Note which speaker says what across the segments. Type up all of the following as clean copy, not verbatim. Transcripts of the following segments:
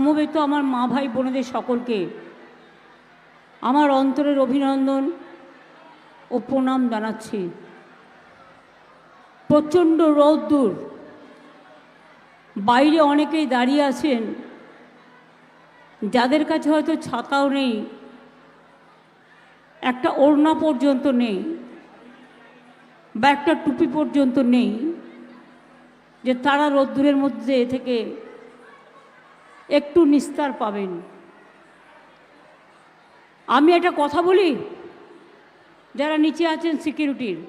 Speaker 1: সমবেত আমার মা ভাই বোনেদের সকলকে আমার অন্তরের অভিনন্দন ও প্রণাম জানাচ্ছি। প্রচণ্ড রৌদ্দুর, বাইরে অনেকেই দাঁড়িয়ে আছেন যাদের কাছে হয়তো ছাতাও নেই, একটা ওড়না পর্যন্ত নেই বা একটা টুপি পর্যন্ত নেই, যে তারা রোদ্দুরের মধ্যে থেকে একটু নিস্তার পাবেন। আমি একটা কথা বলি, যারা নিচে আছেন সিকিউরিটির,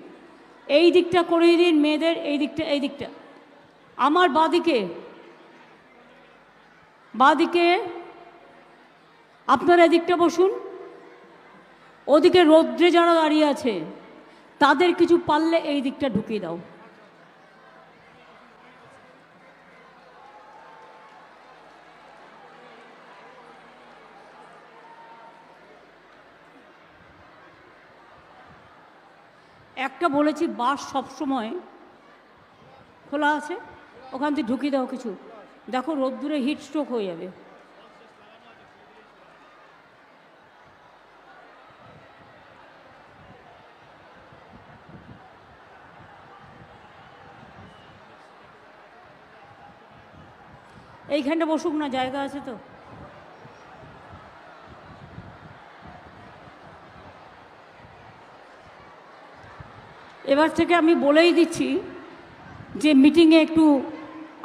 Speaker 1: এই দিকটা করে দিন মেয়েদের, এই দিকটা আমার বাঁদিকে আপনারা এদিকটা বসুন। ওদিকে রৌদ্রে যারা দাঁড়িয়ে আছে তাদের কিছু পারলে এই দিকটা ঢুকিয়ে দাও। একটা বলেছি বাস সবসময় খোলা আছে, ওখান থেকে ঢুকিয়ে দাও কিছু। দেখো রোদ্দুরে হিট স্ট্রোক হয়ে যাবে। এইখানটা বসুক না, জায়গা আছে তো। এবার থেকে আমি বলেই দিচ্ছি যে মিটিংয়ে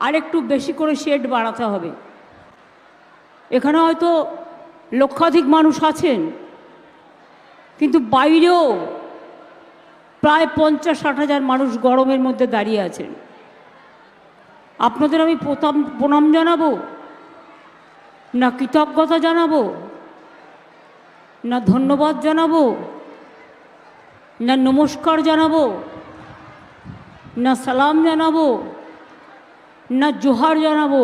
Speaker 1: আরেকটু বেশি করে শেড বাড়াতে হবে। এখানে হয়তো লক্ষাধিক মানুষ আছেন, কিন্তু বাইরেও প্রায় 50-60 হাজার মানুষ গরমের মধ্যে দাঁড়িয়ে আছেন। আপনাদের আমি প্রণাম জানাবো না কৃতজ্ঞতা জানাবো না ধন্যবাদ জানাবো না নমস্কার জানাবো না সালাম জানাবো না জোহার জানাবো,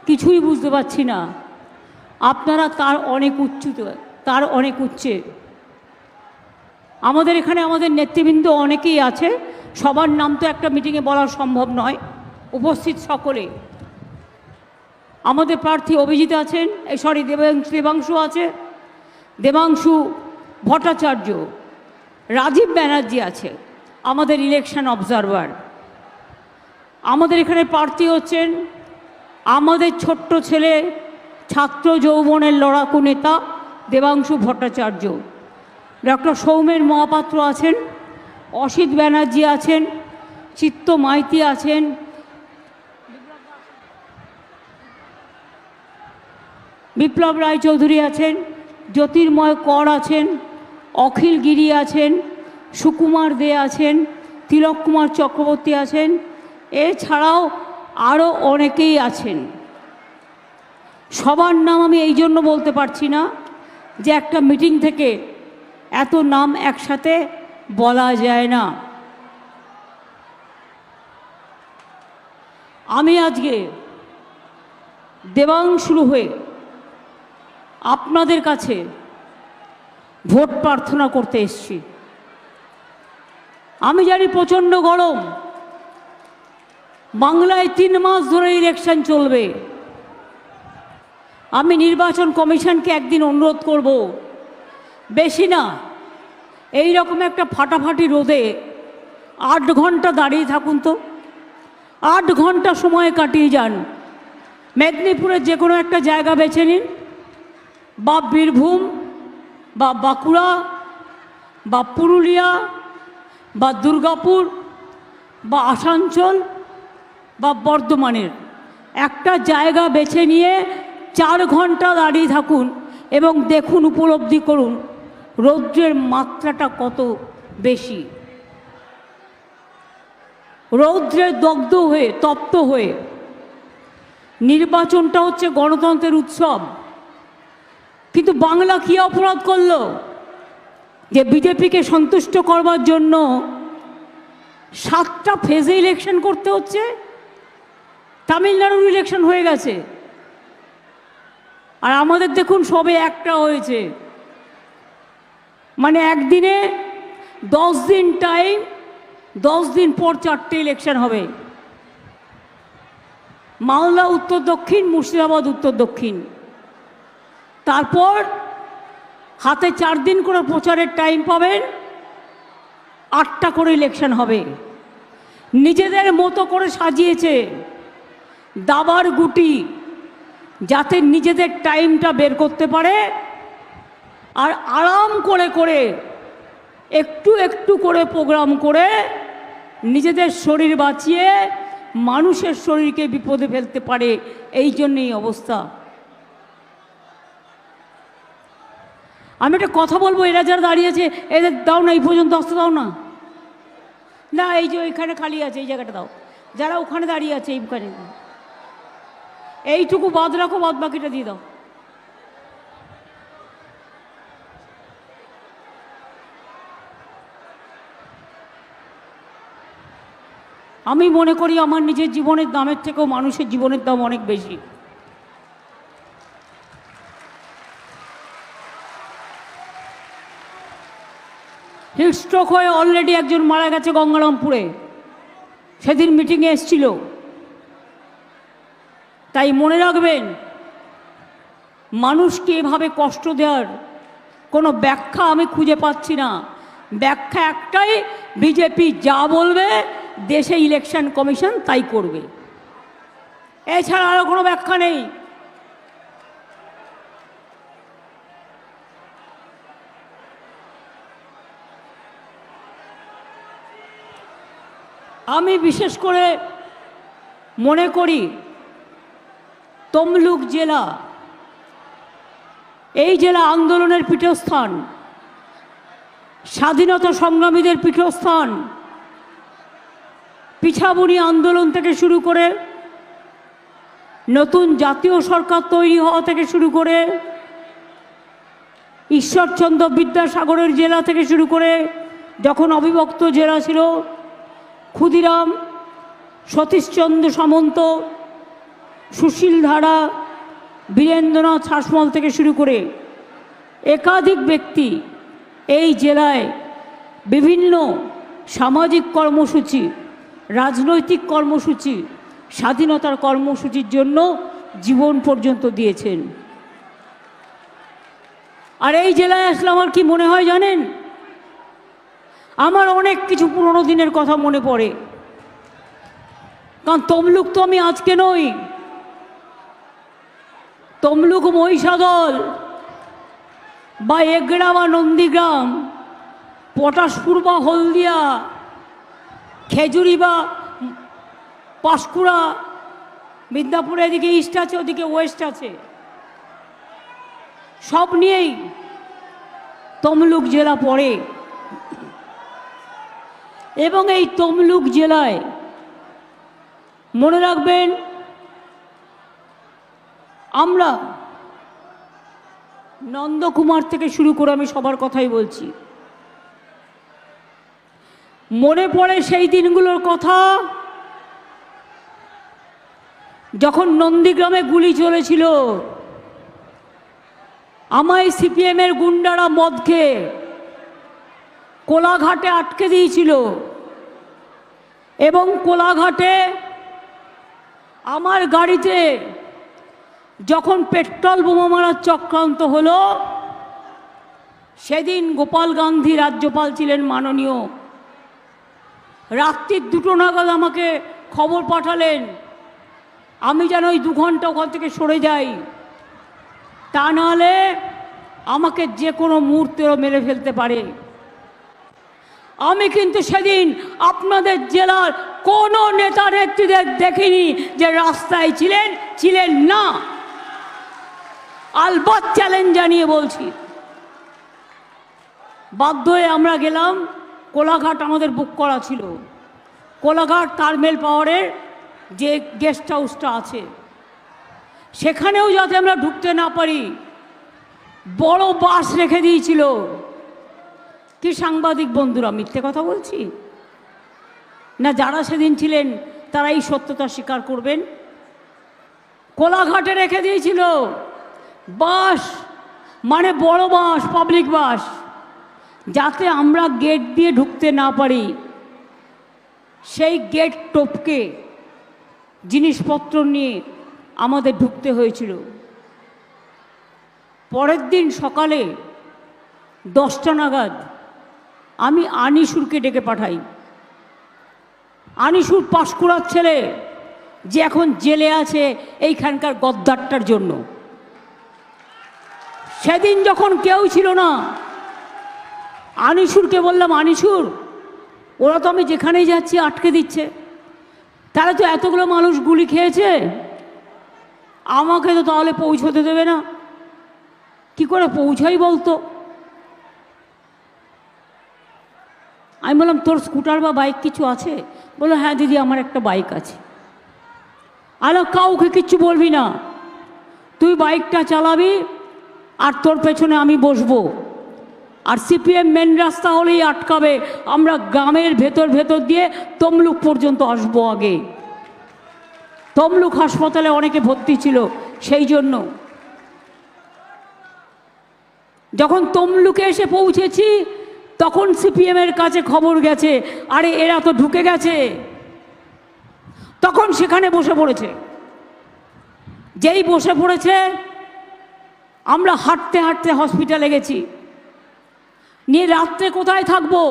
Speaker 1: কিছুই বুঝতে পারছি না। আপনারা তার অনেক উচ্চে। আমাদের এখানে আমাদের নেতৃবৃন্দ অনেকেই আছে, সবার নাম তো একটা মিটিংয়ে বলা সম্ভব নয়। উপস্থিত সকলে, আমাদের প্রার্থী অভিজিৎ আছেন, দেবাংশু আছে, দেবাংশু ভট্টাচার্য, রাজীব ব্যানার্জি আছে, আমাদের ইলেকশন অবজারভার। আমাদের এখানে প্রার্থী হচ্ছেন আমাদের ছোট্ট ছেলে, ছাত্র যৌবনের লড়াকু নেতা দেবাংশু ভট্টাচার্য। ডক্টর সৌমেন মহাপাত্র আছেন, অসিত ব্যানার্জি আছেন, চিত্ত মাইতি আছেন, বিপ্লব রায়চৌধুরী আছেন, জ্যোতির্ময় কর আছেন, অখিল গিরি আছেন, সুকুমার দে আছেন, তিলক কুমার চক্রবর্তী আছেন, এছাড়াও আরও অনেকেই আছেন। সবার নাম আমি এই জন্য বলতে পারছি না যে একটা মিটিং থেকে এত নাম একসাথে বলা যায় না। আমি আজকে দেবাংশুর হয়ে আপনাদের কাছে ভোট প্রার্থনা করতে এসেছি। আমি জানি প্রচণ্ড গরম, বাংলায় 3 মাস ধরে ইলেকশন চলবে। আমি নির্বাচন কমিশনকে একদিন অনুরোধ করব, বেশি না, এই রকম একটা ফাটাফাটি রোদে 8 ঘন্টা দাঁড়িয়ে থাকুন তো, 8 ঘন্টা সময় কাটিয়ে যান। মেদিনীপুরের যে কোনো একটা জায়গা বেছে নিন, বা বীরভূম বা বাঁকুড়া বা পুরুলিয়া বা দুর্গাপুর বা আসানসোল বা বর্ধমানের একটা জায়গা বেছে নিয়ে 4 ঘন্টা দাঁড়িয়ে থাকুন এবং দেখুন, উপলব্ধি করুন রৌদ্রের মাত্রাটা কত বেশি। রৌদ্রে দগ্ধ হয়ে, তপ্ত হয়ে, নির্বাচনটা হচ্ছে গণতন্ত্রের উৎসব, কিন্তু বাংলা কী অপরাধ করলো যে বিজেপিকে সন্তুষ্ট করবার জন্য 7টা ফেজে ইলেকশন করতে হচ্ছে? তামিলনাড়ুর ইলেকশন হয়ে গেছে, আর আমাদের দেখুন সবে একটা হয়েছে। মানে একদিনে 10 দিন টাইম, 10 দিন পর 4টে ইলেকশন হবে। মালদা উত্তর দক্ষিণ, মুর্শিদাবাদ উত্তর দক্ষিণ। তারপর হাতে 4 দিন করে প্রচারের টাইম পাবেন, 8টা করে ইলেকশন হবে। নিজেদের মতো করে সাজিয়েছে দাবার গুটি, যাতে নিজেদের টাইমটা বের করতে পারে আর আরাম করে করে একটু একটু করে প্রোগ্রাম করে নিজেদের শরীর বাঁচিয়ে মানুষের শরীরকে বিপদে ফেলতে পারে। এই জন্যই অবস্থা। আমি একটা কথা বলবো, এরা যারা দাঁড়িয়েছে এদের দাও না, এই পর্যন্ত আসতে দাও না। না, এই যে ওইখানে খালি আছে, এই জায়গাটা দাও। যারা ওখানে দাঁড়িয়ে আছে এইখানে, এইটুকু বাদ রাখো, বাদ বাকিটা দিয়ে দাও। আমি মনে করি আমার নিজের জীবনের দামের থেকেও মানুষের জীবনের দাম অনেক বেশি। হিটস্ট্রোক হয়ে অলরেডি একজন মারা গেছে গঙ্গারামপুরে, সেদিন মিটিংয়ে এসেছিল। তাই মনে রাখবেন, মানুষকে এভাবে কষ্ট দেওয়ার কোনো ব্যাখ্যা আমি খুঁজে পাচ্ছি না। ব্যাখ্যা একটাই, বিজেপি যা বলবে দেশে ইলেকশন কমিশন তাই করবে, এছাড়া আরও কোনো ব্যাখ্যা নেই। আমি বিশেষ করে মনে করি তমলুক জেলা, এই জেলা আন্দোলনের পীঠস্থান, স্বাধীনতা সংগ্রামীদের পীঠস্থান। পিছাবুনি আন্দোলন থেকে শুরু করে নতুন জাতীয় সরকার তৈরি হওয়া থেকে শুরু করে ঈশ্বরচন্দ্র বিদ্যাসাগরের জেলা থেকে শুরু করে যখন অবিভক্ত জেলা ছিল, ক্ষুদিরাম, সতীশচন্দ্র সামন্ত, সুশীল ধারা, বীরেন্দ্রনাথ শাসমল থেকে শুরু করে একাধিক ব্যক্তি এই জেলায় বিভিন্ন সামাজিক কর্মসূচি, রাজনৈতিক কর্মসূচি, স্বাধীনতার কর্মসূচির জন্য জীবন পর্যন্ত দিয়েছেন। আর এই জেলায় আসলে আমার কি মনে হয় জানেন, আমার অনেক কিছু পুরনো দিনের কথা মনে পড়ে। কারণ তমলুক তো আমি আজকে নই, তমলুক মহিষাদল বা এগড়া বা নন্দীগ্রাম, পটাশপুর বা হলদিয়া, খেজুরি বা পাঁশকুড়া, মিদনাপুরে এদিকে ইস্ট আছে, ওদিকে ওয়েস্ট আছে, সব নিয়েই তমলুক জেলা পড়ে। এবং এই তমলুক জেলায় মনে রাখবেন, আমরা নন্দকুমার থেকে শুরু করে আমি সবার কথাই বলছি, মনে পড়ে সেই দিনগুলোর কথা যখন নন্দীগ্রামে গুলি চলেছিল। আমায় সিপিএমের গুন্ডারা মদ খেয়ে কোলাঘাটে আটকে দিয়েছিল এবং কোলাঘাটে আমার গাড়িতে যখন পেট্রোল বোমা মারার চক্রান্ত হলো, সেদিন গোপাল গান্ধী রাজ্যপাল ছিলেন মাননীয়, রাত্রির 2টো নাগাদ আমাকে খবর পাঠালেন আমি যেন ওই 2 ঘন্টা ওখান থেকে সরে যাই, তা নাহলে আমাকে যে কোনো মুহূর্তেও মেরে ফেলতে পারে। আমি কিন্তু সেদিন আপনাদের জেলার কোনো নেতা নেত্রীদের দেখিনি যে রাস্তায় ছিলেন না। আলবাত চ্যালেঞ্জ জানিয়ে বলছি, বাধ্য হয়ে আমরা গেলাম। কোলাঘাট আমাদের বুক করা ছিল, কোলাঘাট থার্মেল পাওয়ারের যে গেস্ট হাউসটা আছে সেখানেও যাতে আমরা ঢুকতে না পারি বড় বাস রেখে দিয়েছিল। কি সাংবাদিক বন্ধুরা, মিথ্যে কথা বলছি না? যারা সেদিন ছিলেন তারা এই সত্যতা স্বীকার করবেন। কোলাঘাটে রেখে দিয়েছিল বাস, মানে বড় বাস, পাবলিক বাস, যাতে আমরা গেট দিয়ে ঢুকতে না পারি। সেই গেট টপকে জিনিসপত্র নিয়ে আমাদের ঢুকতে হয়েছিল। পরের দিন সকালে 10টা নাগাদ আমি আনিসুরকে ডেকে পাঠাই। আনিসুর পাঁশকুড়ার ছেলে, যে এখন জেলে আছে এইখানকার গদ্দারটার জন্য। সেদিন যখন কেউ ছিল না, আনিসুরকে বললাম, আনিসুর, ওরা তো আমি যেখানেই যাচ্ছি আটকে দিচ্ছে, তাহলে তো এতগুলো মানুষ গুলি খেয়েছে, আমাকে তো তাহলে পৌঁছতে দেবে না, কি করে পৌঁছাই বলতো? আমি বললাম, তোর স্কুটার বা বাইক কিছু আছে? বললো, হ্যাঁ দিদি, আমার একটা বাইক আছে। আলো, কাউকে কিচ্ছু বলবি না, তুই বাইকটা চালাবি আর তোর পেছনে আমি বসবো, আর সিপিএম মেন রাস্তা হলেই আটকাবে, আমরা গ্রামের ভেতর ভেতর দিয়ে তমলুক পর্যন্ত আসবো। আগে তমলুক হাসপাতালে অনেকে ভর্তি ছিল, সেই জন্য যখন তমলুকে এসে পৌঁছেছি তখন সিপিএমের কাছে খবর গেছে, আরে এরা তো ঢুকে গেছে। তখন সেখানে বসে পড়েছে। যেই বসে পড়েছে, আমরা হাঁটতে হাঁটতে হসপিটালে গেছি। নিয়ে রাত্রে কোথায় থাকবো?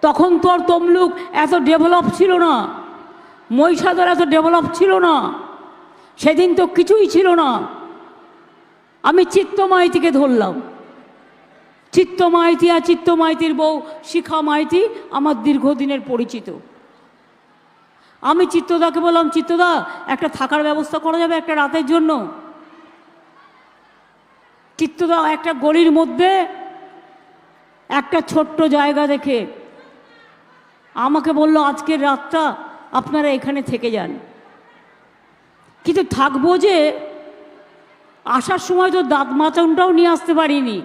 Speaker 1: তখন তো আর তমলুক এত ডেভেলপ ছিল না, মহিষাদল এত ডেভেলপ ছিল না, সেদিন তো কিছুই ছিল না। আমি চিত্ত মাইতিকে ধরলাম। চিত্ত মাইতি আর চিত্ত মাইতির বউ শিখা মাইতি আমার দীর্ঘদিনের পরিচিত। আমি চিত্তদাকে বললাম, চিত্তদা, একটা থাকার ব্যবস্থা করা যাবে একটা রাতের জন্য? চিত্তদা একটা গলির মধ্যে একটা ছোট্ট জায়গা দেখে আমাকে বলল, আজকের রাতটা আপনারা এখানে থেকে যান। কিন্তু থাকবো যে, আসার সময় তো দাঁত মাচনটাও নিয়ে আসতে পারিনি,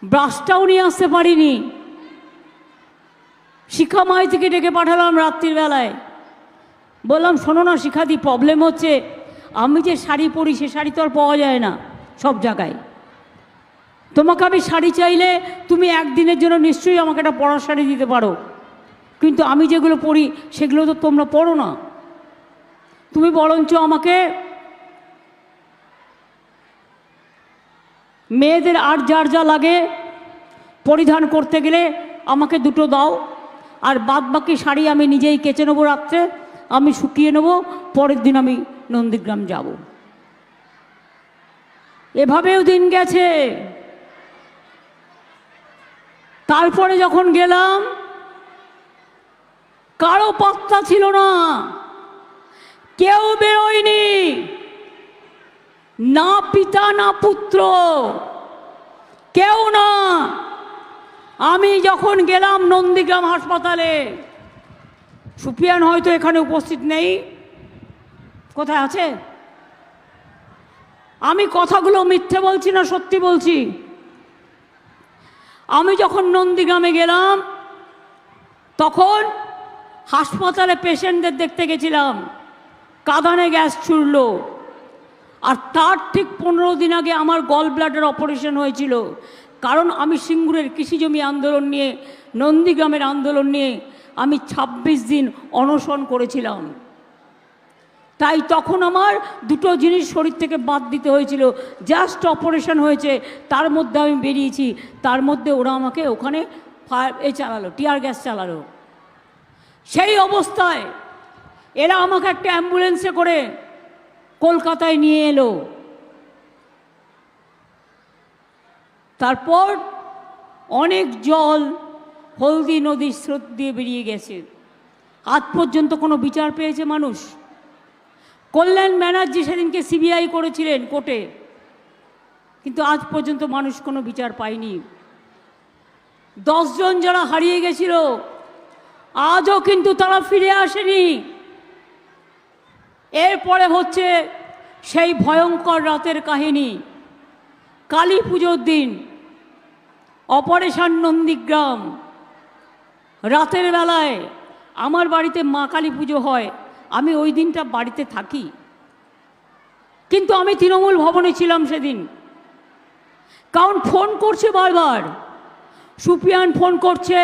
Speaker 1: ব্রাশটাও নিয়ে আসতে পারিনি। শিখা মাইতিকে ডেকে পাঠালাম রাত্রির বেলায়। বললাম, শোনো না শিখাদি, প্রবলেম হচ্ছে, আমি যে শাড়ি পরি সে শাড়ি তো আর পাওয়া যায় না সব জায়গায়। তোমাকে আমি শাড়ি চাইলে তুমি একদিনের জন্য নিশ্চয়ই আমাকে একটা পরার শাড়ি দিতে পারো, কিন্তু আমি যেগুলো পরি সেগুলো তো তোমরা পরো না। তুমি বরঞ্চ আমাকে মেয়েদের আর যার যা লাগে পরিধান করতে গেলে আমাকে দুটো দাও, আর বাদ বাকি শাড়ি আমি নিজেই কেচে নেবো, রাত্রে আমি শুকিয়ে নেবো, পরের দিন আমি নন্দীগ্রাম যাব। এভাবেও দিন গেছে। তারপরে যখন গেলাম, কারো পাত্তা ছিল না, কেউ বেরোয়নি, না পিতা না পুত্র, কেউ না। আমি যখন গেলাম নন্দীগ্রাম হাসপাতালে, সুপিয়ান হয়তো এখানে উপস্থিত নেই, কোথায় আছে? আমি কথাগুলো মিথ্যে বলছি না সত্যি বলছি। আমি যখন নন্দীগ্রামে গেলাম তখন হাসপাতালে পেশেন্টদের দেখতে গেছিলাম, কাঁদানে গ্যাস ছুড়ল। আর তার ঠিক 15 দিন আগে আমার গল ব্লাডার অপারেশন হয়েছিল, কারণ আমি সিঙ্গুরের কৃষিজমি আন্দোলন নিয়ে, নন্দীগ্রামের আন্দোলন নিয়ে আমি 26 দিন অনশন করেছিলাম। তাই তখন আমার দুটো জিনিস শরীর থেকে বাদ দিতে হয়েছিল। জাস্ট অপারেশন হয়েছে, তার মধ্যে আমি বেরিয়েছি, তার মধ্যে ওরা আমাকে ওখানে চালালো, টিয়ার গ্যাস চালালো। সেই অবস্থায় এরা আমাকে একটা অ্যাম্বুলেন্সে করে কলকাতায় নিয়ে এলো। তারপর অনেক জল হলদি নদীর স্রোত দিয়ে বেরিয়ে গেছে। আজ পর্যন্ত কোনো বিচার পেয়েছে মানুষ? কল্যাণ ব্যানার্জি সেদিনকে সিবিআই করেছিলেন কোর্টে, কিন্তু আজ পর্যন্ত মানুষ কোনো বিচার পায়নি। 10 জন যারা হারিয়ে গেছিল আজও কিন্তু তারা ফিরে আসেনি। এরপরে হচ্ছে সেই ভয়ঙ্কর রাতের কাহিনী। কালী পুজোর দিন অপারেশন নন্দীগ্রাম, রাতের বেলায় আমার বাড়িতে মা কালী পুজো হয়, আমি ওই দিনটা বাড়িতে থাকি, কিন্তু আমি তৃণমূল ভবনে ছিলাম সেদিন। কারণ ফোন করছে বারবার, সুপিয়ান ফোন করছে,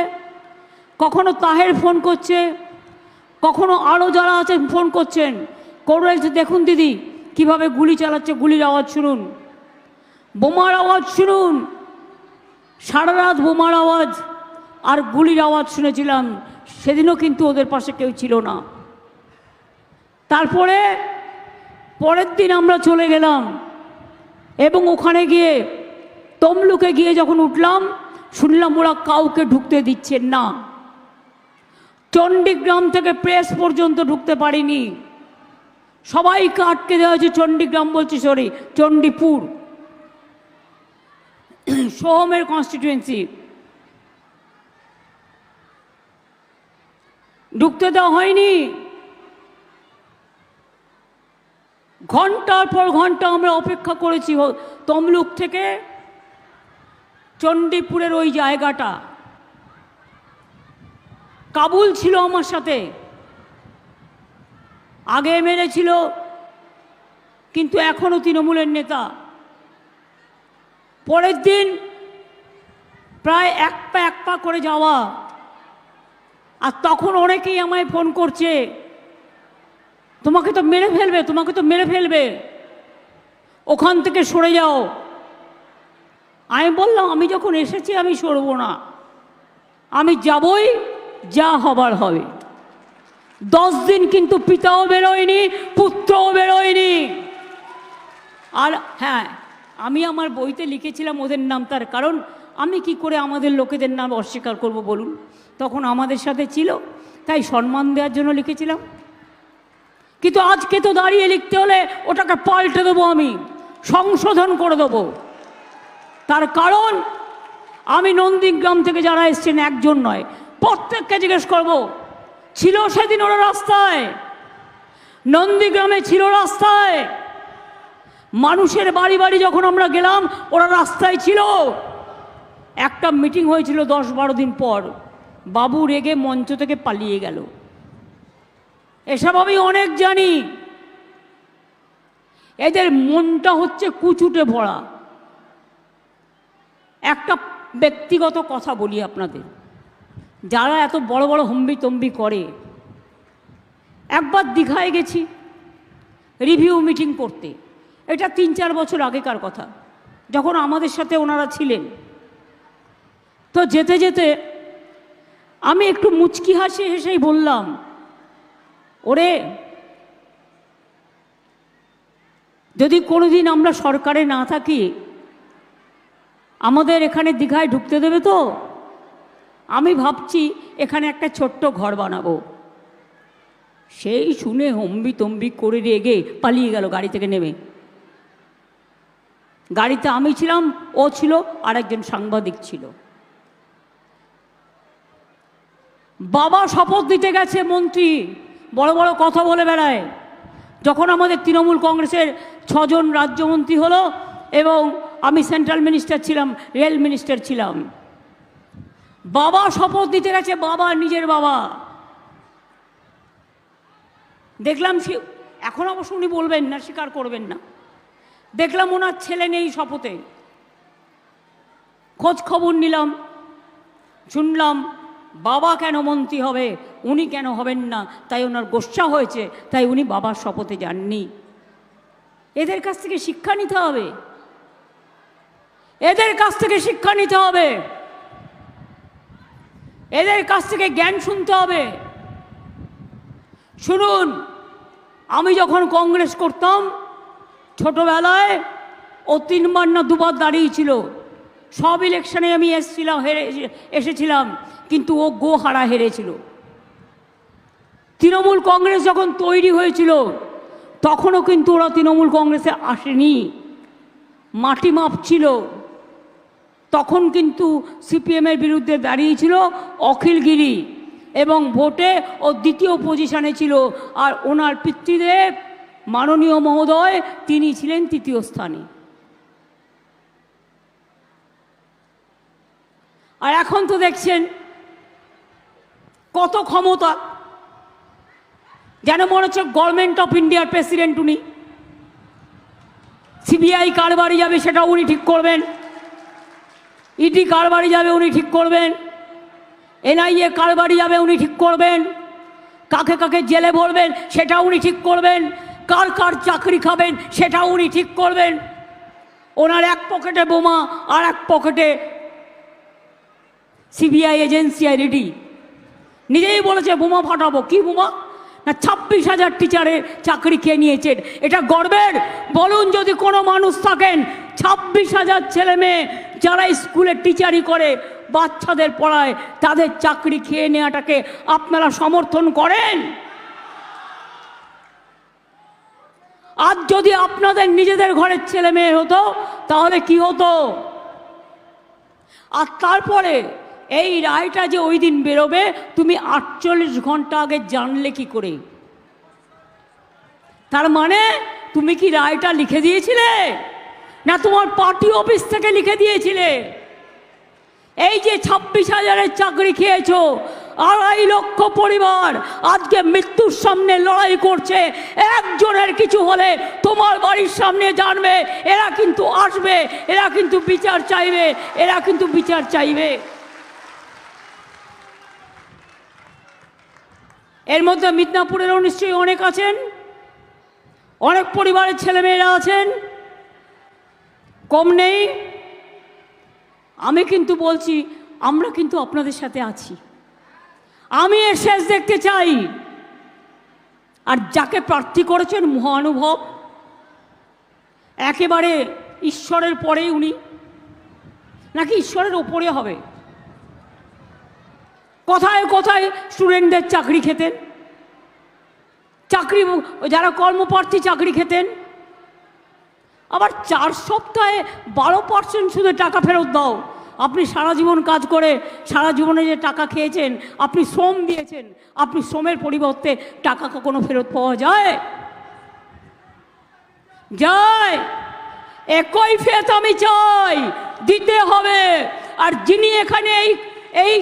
Speaker 1: কখনো তাহের ফোন করছে, কখনো আরও যারা আছেন ফোন করছেন, করে দেখুন দিদি কিভাবে গুলি চালাচ্ছে, গুলির আওয়াজ শুনুন, বোমার আওয়াজ শুনুন, সারা রাত বোমার আওয়াজ আর গুলির আওয়াজ শুনেছিলাম। সেদিনও কিন্তু ওদের পাশে কেউ ছিল না। তারপরে পরের দিন আমরা চলে গেলাম এবং ওখানে গিয়ে তমলুকে গিয়ে যখন উঠলাম শুনলাম ওরা কাউকে ঢুকতে দিচ্ছেন না। চণ্ডীগ্রাম থেকে প্রেস পর্যন্ত ঢুকতে পারিনি, সবাইকে আটকে দেওয়া হয়েছে। চণ্ডীগ্রাম বলছি, সরি, চণ্ডীপুর, সোহমের কনস্টিটিউয়েন্সি, ঢুকতে দেওয়া হয়নি। ঘন্টার পর ঘন্টা আমরা অপেক্ষা করেছি। তমলুক থেকে চণ্ডীপুরের ওই জায়গাটা, কাবুল ছিল আমার সাথে, আগে এমএলএ ছিল কিন্তু এখনও তৃণমূলের নেতা। পরের দিন প্রায় এক পা করে যাওয়া, আর তখন অনেকেই আমায় ফোন করছে, তোমাকে তো মেরে ফেলবে, তোমাকে তো মেরে ফেলবে, ওখান থেকে সরে যাও। আমি বললাম আমি যখন এসেছি আমি সরব না, আমি যাবই, যা হবার হবে। 10 দিন কিন্তু পিতাও বেরোয়নি, পুত্রও বেরোয়নি। আর হ্যাঁ, আমি আমার বইতে লিখেছিলাম ওদের নাম, তার কারণ আমি কি করে আমাদের লোকেদের নাম অস্বীকার করব বলুন, তখন আমাদের সাথে ছিল, তাই সম্মান দেওয়ার জন্য লিখেছিলাম। কিন্তু আজকে তো দাঁড়িয়ে লিখতে হলে ওটাকে পাল্টে দেবো, আমি সংশোধন করে দেবো। তার কারণ আমি নন্দীগ্রাম থেকে যারা এসছেন একজন নয়, প্রত্যেককে জিজ্ঞেস করবো, ছিল সেদিন ওরা রাস্তায়, নন্দীগ্রামে ছিল রাস্তায়, মানুষের বাড়ি বাড়ি যখন আমরা গেলাম ওরা রাস্তায় ছিল। একটা মিটিং হয়েছিল 10-12 দিন পর, বাবু রেগে মঞ্চ থেকে পালিয়ে গেল। এসব আমি অনেক জানি। এদের মনটা হচ্ছে কুচুটে ভরা। একটা ব্যক্তিগত কথা বলি আপনাদের, যারা এত বড় বড় হম্বি তম্বি করে, একবার দীঘায় গেছি রিভিউ মিটিং করতে, এটা 3-4 বছর আগেকার কথা, যখন আমাদের সাথে ওনারা ছিলেন। তো যেতে যেতে আমি একটু মুচকি হেসেই বললাম, ওরে যদি কোনোদিন আমরা সরকারে না থাকি আমাদের এখানে দীঘায় ঢুকতে দেবে তো? আমি ভাবছি এখানে একটা ছোট্ট ঘর বানাবো। সেই শুনে হম্বি তম্বি করে রেগে পালিয়ে গেল গাড়ি থেকে নেমে। গাড়িতে আমি ছিলাম, ও ছিল, আর একজন সাংবাদিক ছিল। বাবা শপথ দিতে গেছে মন্ত্রী, বড় বড় কথা বলে বেড়ায়। যখন আমাদের তৃণমূল কংগ্রেসের 6 জন রাজ্যমন্ত্রী হলো এবং আমি সেন্ট্রাল মিনিস্টার ছিলাম, রেল মিনিস্টার ছিলাম, বাবা শপথ দিতে গেছে, বাবা, নিজের বাবা। দেখলাম, এখন অবশ্য উনি বলবেন না, স্বীকার করবেন না, দেখলাম ওনার ছেলে নেই শপথে। খোঁজ খবর নিলাম, শুনলাম বাবা কেন মন্ত্রী হবে, উনি কেন হবেন না, তাই ওনার গোস্বা হয়েছে, তাই উনি বাবার শপথে যাননি। এদের কাছ থেকে শিক্ষা নিতে হবে, এদের কাছ থেকে শিক্ষা নিতে হবে, এদের কাছ থেকে জ্ঞান শুনতে হবে। শুনুন, আমি যখন কংগ্রেস করতাম ছোটবেলায়, ও 3বার না 2বার দাঁড়িয়েছিল, সব ইলেকশনে আমি এসেছিলাম, কিন্তু ও গোহারা হেরেছিল। তৃণমূল কংগ্রেস যখন তৈরি হয়েছিল তখনও কিন্তু ওরা তৃণমূল কংগ্রেসে আসেনি, মাটি মাপছিল। তখন কিন্তু সিপিএমের বিরুদ্ধে দাঁড়িয়েছিল অখিলগিরি এবং ভোটে ও 2য় পজিশনে ছিল, আর ওনার পিতৃদেব মাননীয় মহোদয় তিনি ছিলেন 3য় স্থানে। আর এখন তো দেখছেন কত ক্ষমতা, যেন মনে হচ্ছে গভর্নমেন্ট অফ ইন্ডিয়ার প্রেসিডেন্ট উনি। সিবিআই কার বাড়ি যাবে সেটা উনি ঠিক করবেন, ইডি কার বাড়ি যাবে উনি ঠিক করবেন, এনআইএ কার বাড়ি যাবে উনি ঠিক করবেন, কাকে কাকে জেলে ভরবেন সেটাও উনি ঠিক করবেন, কার কার চাকরি খাবেন সেটাও উনি ঠিক করবেন। ওনার এক পকেটে বোমা আর এক পকেটে সিবিআই এজেন্সি রেডি। নিজেই বলেছে বোমা ফাটাবো। কি বোমা? না 26,000 টিচারের চাকরি খেয়ে নিয়েছেন। এটা গর্বের? বলুন যদি কোনো মানুষ থাকেন 26,000 ছেলে মেয়ে যারা স্কুলে টিচারি করে, বাচ্চাদের পড়ায়, তাদের চাকরি খেয়ে নেওয়াটাকে আপনারা সমর্থন করেন? আজ যদি আপনাদের নিজেদের ঘরের ছেলে মেয়ে হতো তাহলে কি হতো? আর তারপরে এই রায়টা যে ওই দিন বেরোবে, তুমি 48 ঘন্টা আগে জানলে কি করে? তার মানে তুমি কি রায়টা লিখে দিয়েছিলে, না তোমার পার্টি অফিস থেকে লিখে দিয়েছিলে? এই যে 26,000-এর চাকরি খেয়েছো, 2.5 লক্ষ পরিবার আজকে মৃত্যুর সামনে লড়াই করছে। একজনের কিছু হলে তোমার বাড়ির সামনে জানবে, এরা কিন্তু আসবে, এরা কিন্তু বিচার চাইবে, এরা কিন্তু বিচার চাইবে। এর মধ্যে মিদনাপুরেরও নিশ্চয়ই অনেক আছেন, অনেক পরিবারের ছেলেমেয়েরা আছেন, কম নেই। আমি কিন্তু বলছি, আমরা কিন্তু আপনাদের সাথে আছি। আমি এর শেষ দেখতে চাই। আর যাকে প্রার্থী করেছেন মহানুভব, একেবারে ঈশ্বরের পরেই উনি, নাকি ঈশ্বরের ওপরে হবে? কোথায় কোথায় স্টুডেন্টদের চাকরি খেতেন, চাকরি যারা কর্মপ্রার্থী চাকরি খেতেন। আবার 4 সপ্তাহে 12% শুধু টাকা ফেরত দাও। আপনি সারা জীবন কাজ করে সারা জীবনে যে টাকা খেয়েছেন, আপনি শ্রম দিয়েছেন, আপনি শ্রমের পরিবর্তে টাকা কখনো ফেরত পাওয়া যায়? যায়। একই ফেত আমি চাই, দিতে হবে। আর যিনি এখানে এই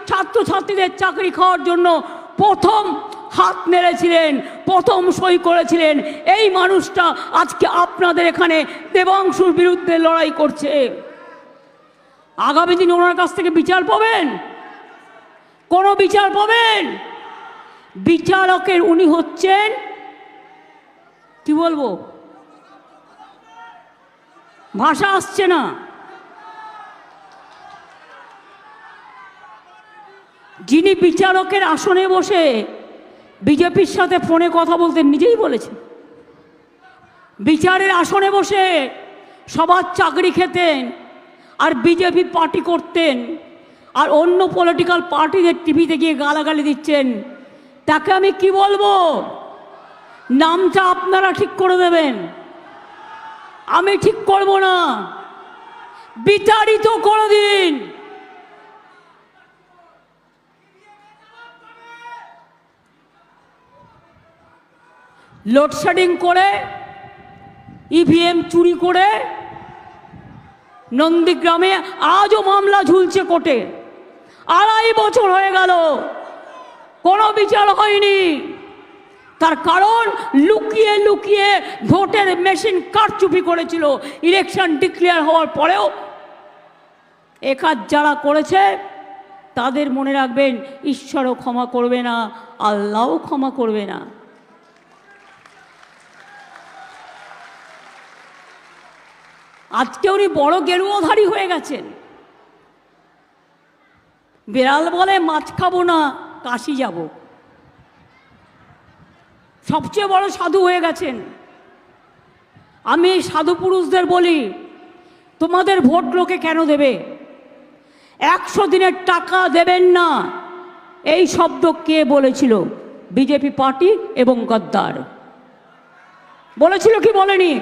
Speaker 1: ছাত্রছাত্রীদের চাকরি খাওয়ার জন্য প্রথম হাত নেড়েছিলেন, প্রথম সই করেছিলেন, এই মানুষটা আজকে আপনাদের এখানে দেবাংশুর বিরুদ্ধে লড়াই করছে। আগামী দিন ওনার কাছ থেকে বিচার পাবেন? কোনো বিচার পাবেন? বিচারকের উনি হচ্ছেন, কি বলবো, ভাষা আসছে না, যিনি বিচারকের আসনে বসে বিজেপির সাথে ফোনে কথা বলতেন, নিজেই বলেছেন। বিচারের আসনে বসে সবার চাকরি খেতেন আর বিজেপি পার্টি করতেন, আর অন্য পলিটিক্যাল পার্টিদের টিভিতে গিয়ে গালাগালি দিচ্ছেন। তাকে আমি কি বলবো? নামটা আপনারা ঠিক করে দেবেন, আমি ঠিক করব না। বিতাড়িত করে দিন। লোডশেডিং করে, ইভিএম চুরি করে নন্দীগ্রামে আজও মামলা ঝুলছে কোর্টে। 2.5 বছর হয়ে গেল, কোনো বিচার হয়নি। তার কারণ লুকিয়ে লুকিয়ে ভোটের মেশিন কারচুপি করেছিল। ইলেকশন ডিক্লেয়ার হওয়ার পরেও এ কাজ যারা করেছে তাদের মনে রাখবেন, ঈশ্বরও ক্ষমা করবে না, আল্লাহও ক্ষমা করবে না। আজকে উনি বড় গেরুয়াধারী হয়ে গেছেন। বিড়াল বলে মাছ খাবো না, কাশি যাব। সবচেয়ে বড় সাধু হয়ে গেছেন। আমি এই সাধু পুরুষদের বলি, তোমাদের ভোট লোকে কেন দেবে? 100 দিনের টাকা দেবেন না, এই শব্দ কে বলেছিল? বিজেপি পার্টি এবং গদ্দার বলেছিল কি বলেনি?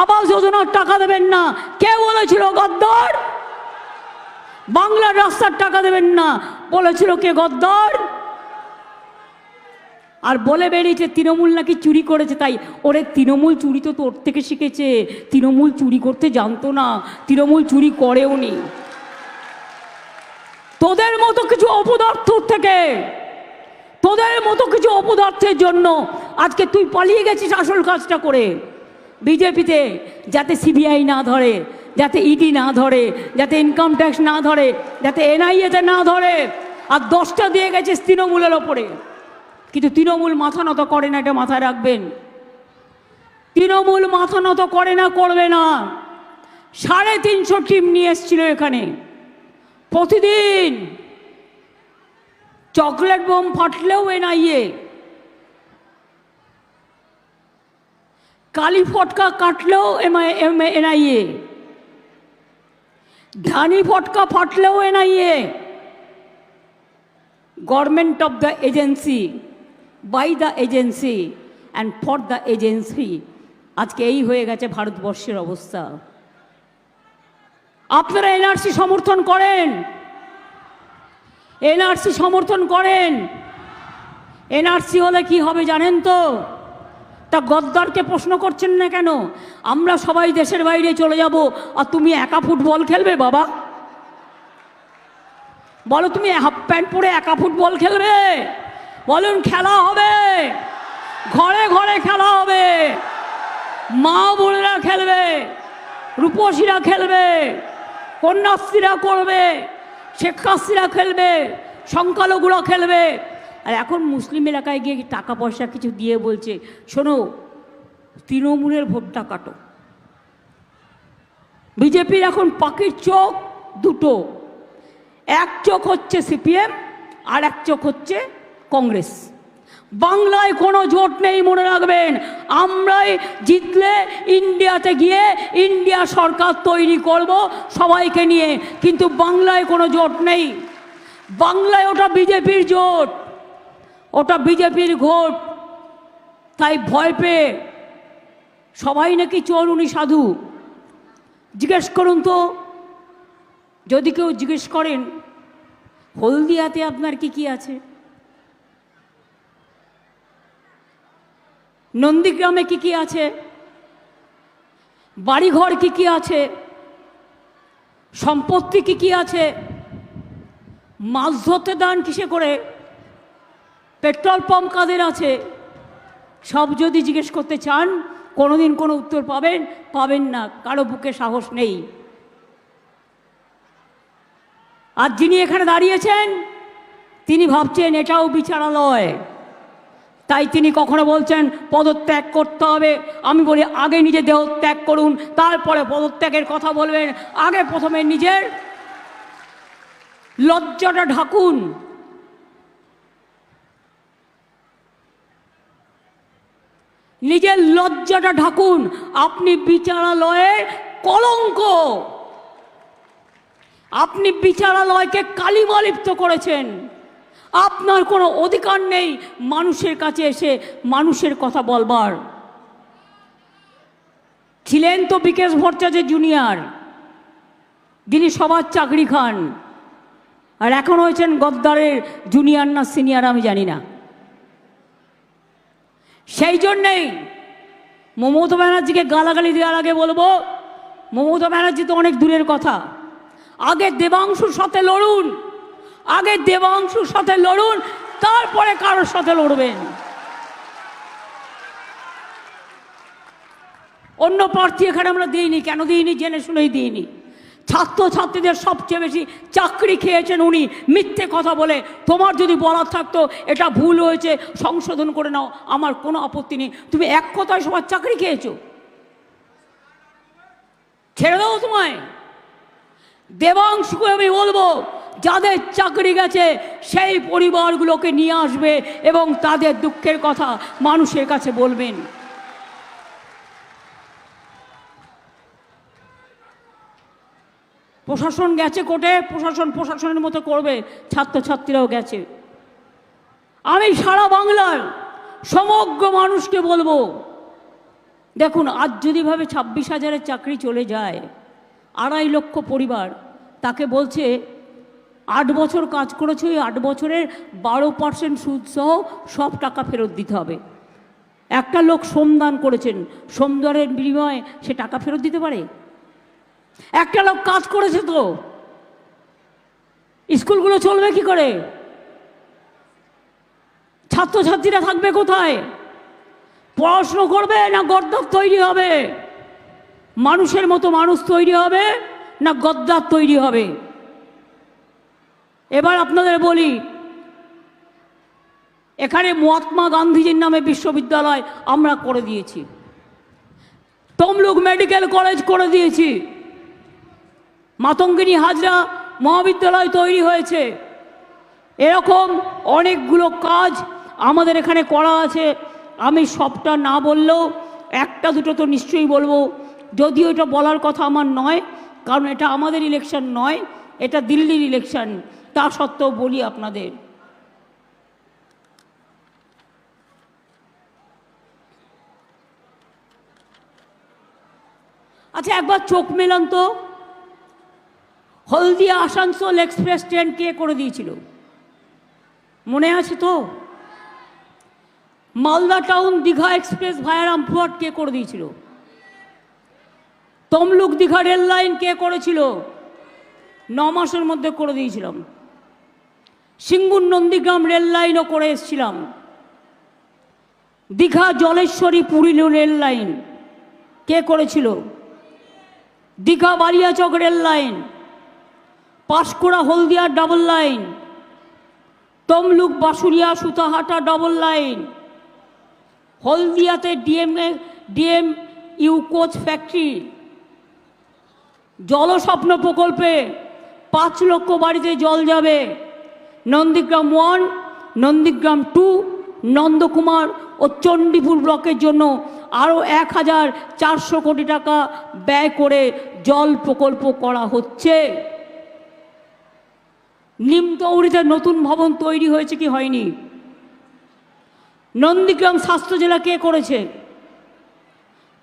Speaker 1: আবাস যোজনার টাকা দেবেন না, কে বলেছিল? গদ্দার। বাংলার রাস্তার টাকা দেবেন না, বলেছিল কে? গদ্দার। আর বলে বেরিয়েছে তৃণমূল নাকি চুরি করেছে। তাই ওরে তৃণমূল চুরি তো তোর থেকে শিখেছে, তৃণমূল চুরি করতে জানতো না, তৃণমূল চুরি করেও নি। তোদের মতো কিছু অপদার্থ থেকে, তোদের মতো কিছু অপদার্থের জন্য আজকে তুই পালিয়ে গেছিস আসল কাজটা করে। বিজেপিতে যাতে সিবিআই না ধরে, যাতে ইডি না ধরে, যাতে ইনকাম ট্যাক্স না ধরে, যাতে এনআইএতে না ধরে, আর 10টা দিয়ে গেছিস তৃণমূলের ওপরে। কিন্তু তৃণমূল মাথা নত করে না, এটা মাথায় রাখবেন। তৃণমূল মাথা নত করে না, করবে না। 350 টিম নিয়ে এসেছিল এখানে। প্রতিদিন চকলেট বোম ফাটলেও এনআইএ, কালী ফটকা কাটলেও এনআইএ, ধানি ফটকা ফাটলেও NIA. Government of the agency, by the agency and for the agency. আজকে এই হয়ে গেছে ভারতবর্ষের অবস্থা। আপনারা এনআরসি সমর্থন করেন, এনআরসি সমর্থন করেন। এনআরসি হলে কি হবে জানেন তো? তা গদ্দারকে প্রশ্ন করছেন না কেন? আমরা সবাই দেশের বাইরে চলে যাব, আর তুমি একা ফুটবল খেলবে? বাবা বলো, তুমি হাফ প্যান্ট পরে একা ফুটবল খেলবে? বলুন, খেলা হবে, ঘরে ঘরে খেলা হবে, মা বোনেরা খেলবে, রূপসীরা খেলবে, কন্যাশ্রীরা করবে, শিক্ষাশ্রীরা খেলবে, সংখ্যালঘুরা খেলবে। আর এখন মুসলিম এলাকায় গিয়ে টাকা পয়সা কিছু দিয়ে বলছে, শোনো তৃণমূলের ভোটটা কাটো। বিজেপির এখন পাখির চোখ দুটো, এক চোখ হচ্ছে সিপিএম আর এক চোখ হচ্ছে কংগ্রেস। বাংলায় কোনো জোট নেই, মনে রাখবেন। আমরাই জিতলে ইন্ডিয়াতে গিয়ে ইন্ডিয়া সরকার তৈরি করব সবাইকে নিয়ে, কিন্তু বাংলায় কোনো জোট নেই। বাংলায় ওটা বিজেপির জোট, ওটা বিজেপির ভোট। তাই ভয় পেয়ে সবাই নাকি চোর, উনি সাধু। জিজ্ঞেস করুন তো, যদি কেউ জিজ্ঞেস করেন হলদিয়াতে আপনার কি কি আছে, নন্দীগ্রামে কি কি আছে, বাড়িঘর কি কি আছে, সম্পত্তি কি কি আছে, মাছ ধরতে দান কিসে করে, পেট্রোল পাম্প কাদের আছে, সব যদি জিজ্ঞেস করতে চান কোনোদিন কোনো উত্তর পাবেন? পাবেন না, কারো বুকে সাহস নেই। আর যিনি এখানে দাঁড়িয়েছেন তিনি ভাবছেন এটাও বিচারালয়, তাই তিনি কখনো বলছেন পদত্যাগ করতে হবে। আমি বলি আগে নিজে দেহ ত্যাগ করুন, তারপরে পদত্যাগের কথা বলবেন। আগে প্রথমে নিজের লজ্জাটা ঢাকুন। নিজের লজ্জাটা ঢাকুন। আপনি বিচারালয়ের কলঙ্ক, আপনি বিচারালয়কে কালিমা লিপ্ত করেছেন। আপনার কোনো অধিকার নেই মানুষের কাছে এসে মানুষের কথা বলবার। ছিলেন তো বিকেশ ভট্টাচার্য জুনিয়র, যিনি সবার চাকরি খান, আর এখন হয়েছেন গদ্দারের জুনিয়র না সিনিয়র আমি জানি না। সেই জন্যেই মমতা ব্যানার্জিকে গালাগালি দেওয়ার আগে বলবো, মমতা ব্যানার্জি তো অনেক দূরের কথা, আগে দেবাংশুর সাথে লড়ুন, আগে দেবাংশুর সাথে লড়ুন, তারপরে কারোর সাথে লড়বেন। অন্য প্রার্থী এখানে আমরা দিইনি। কেন দিইনি? জেনে শুনেই দিইনি। ছাত্রছাত্রীদের সবচেয়ে বেশি চাকরি খেয়েছেন উনি মিথ্যে কথা বলে। তোমার যদি বলার থাকতো এটা ভুল হয়েছে, সংশোধন করে নাও, আমার কোনো আপত্তি নেই। তুমি এক কথায় সবার চাকরি খেয়েছো, ছেড়ে দাও তোমায়। দেবাংশুকে আমি বলবো, যাদের চাকরি গেছে সেই পরিবারগুলোকে নিয়ে আসবে এবং তাদের দুঃখের কথা মানুষের কাছে বলবেন। প্রশাসন গেছে কোর্টে, প্রশাসন প্রশাসনের মতো করবে, ছাত্রছাত্রীরাও গেছে। আমি সারা বাংলার সমগ্র মানুষকে বলবো, দেখুন আজ যদি ভাবে 26,000-এর চাকরি চলে যায়, 2.5 লক্ষ পরিবার, তাকে বলছে 8 বছর কাজ করেছে, ওই 8 বছরের 12% সুদ সহ সব টাকা ফেরত দিতে হবে। একটা লোক শ্রমদান করেছেন, শ্রমদানের বিনিময়ে সে টাকা ফেরত দিতে পারে? একটা লোক কাজ করেছে তো, স্কুলগুলো চলবে কি করে? ছাত্রছাত্রীরা থাকবে কোথায়? পড়াশুনো করবে না গদ্দার তৈরি হবে? মানুষের মতো মানুষ তৈরি হবে না গদ্দার তৈরি হবে? এবার আপনাদের বলি, এখানে মহাত্মা গান্ধীজির নামে বিশ্ববিদ্যালয় আমরা করে দিয়েছি, তমলুক মেডিকেল কলেজ করে দিয়েছি, মাতঙ্গিনী হাজরা মহাবিদ্যালয় তৈরি হয়েছে। এরকম অনেকগুলো কাজ আমাদের এখানে করা আছে। আমি সবটা না বললেও একটা দুটো তো নিশ্চয়ই বলবো, যদিও এটা বলার কথা আমার নয়, কারণ এটা আমাদের ইলেকশন নয়, এটা দিল্লির ইলেকশন। তা সত্ত্বেও বলি আপনাদের, আচ্ছা একবার চোখ মেলান তো, হলদিয়া আসানসোল এক্সপ্রেস ট্রেন কে করে দিয়েছিল মনে আছে তো? Malda town Digha express via Rampurhat কে করে দিয়েছিল? তমলুক দীঘা রেল লাইন কে করেছিল? 9 মাসের মধ্যে করে দিয়েছিলাম। সিঙ্গুর নন্দীগ্রাম রেল লাইনও করে এসেছিলাম। দীঘা জলেশ্বরী পুরী রেল লাইন কে করেছিল? Digha Baliachak rail line, Panskura Haldia double line, Tamluk Basuria Sutahata double line, হলদিয়াতে DEMU coach factory, Jalswapna প্রকল্পে 5 লক্ষ বাড়িতে জল যাবে। নন্দীগ্রাম 1, নন্দীগ্রাম 2, নন্দকুমার ও চণ্ডীপুর ব্লকের জন্য আরও 1400 কোটি টাকা ব্যয় করে জল প্রকল্প করা হচ্ছে। নিমতৌড়িতে নতুন ভবন তৈরি হয়েছে কি হয়নি? নন্দীগ্রাম স্বাস্থ্য জেলা কে করেছে?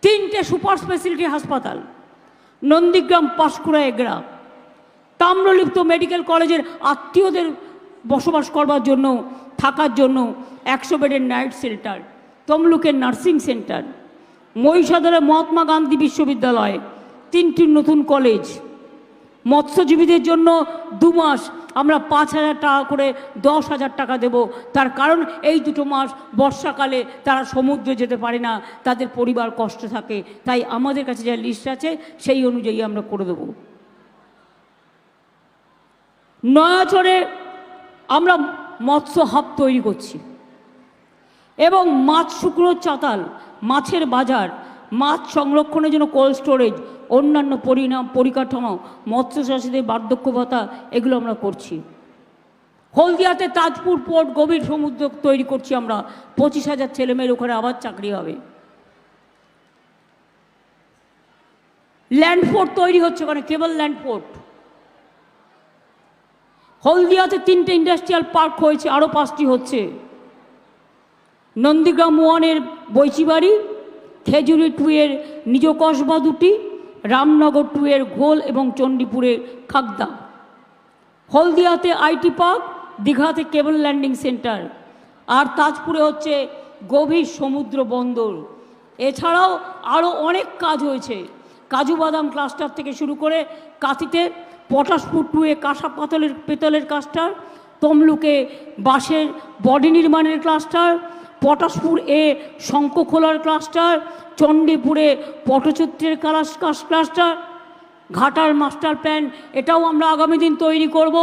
Speaker 1: 3টে সুপার স্পেশালিটি হাসপাতাল, নন্দীগ্রাম, পাঁশকুড়া, এগরা। তাম্রলিপ্ত মেডিকেল কলেজের আত্মীয়দের বসবাস করবার জন্য, থাকার জন্য 100 বেডের নাইট শেল্টার, তমলুকের নার্সিং সেন্টার, মহিষাদলে মহাত্মা গান্ধী বিশ্ববিদ্যালয়, 3টি নতুন কলেজ। মৎস্যজীবীদের জন্য 2 মাস আমরা 5,000 টাকা করে 10,000 টাকা দেব। তার কারণ এই 2 মাস বর্ষাকালে তারা সমুদ্রে যেতে পারে না, তাদের পরিবার কষ্ট থাকে, তাই আমাদের কাছে যা লিস্ট আছে সেই অনুযায়ী আমরা করে দেব। নয়াচরে আমরা মৎস্য হাব তৈরি করছি এবং মাছ শুকনোর চাতাল, মাছের বাজার, মাছ সংরক্ষণের জন্য কোল্ড স্টোরেজ, অন্যান্য পরিকাঠামো, মৎস্য চাষিদের বার্ধক্য ভাতা, এগুলো আমরা করছি। হলদিয়াতে তাজপুর পোর্ট, গভীর সমুদ্র তৈরি করছি আমরা। 25,000 ছেলেমেয়ের ওখানে আবার চাকরি হবে। ল্যান্ডপোর্ট তৈরি হচ্ছে ওখানে, কেবল ল্যান্ডপোর্ট। হলদিয়াতে 3টে ইন্ডাস্ট্রিয়াল পার্ক হয়েছে, আরও 5টি হচ্ছে। নন্দীগ্রাম 1-এর বৈচিবাড়ি, খেজুরি 2-এর নিজ কসবা 2টি, রামনগর 2-এর ঘোল এবং চণ্ডীপুরের খাগদা। হলদিয়াতে আইটি পার্ক, দীঘাতে কেবল ল্যান্ডিং সেন্টার, আর তাজপুরে হচ্ছে গভীর সমুদ্র বন্দর। এছাড়াও আরও অনেক কাজ হয়েছে, কাজু বাদাম ক্লাস্টার থেকে শুরু করে কাঁথিতে পটাশপুর 2-এ কাঁসা পেতলের ক্লাস্টার, তমলুকে বাঁশের বডি নির্মাণের ক্লাস্টার, পটাশপুর শঙ্খখোলার ক্লাস্টার, চণ্ডীপুরে পটচিত্রের ক্লাস্টার, ঘাটার মাস্টার প্ল্যান, এটাও আমরা আগামী দিন তৈরি করব।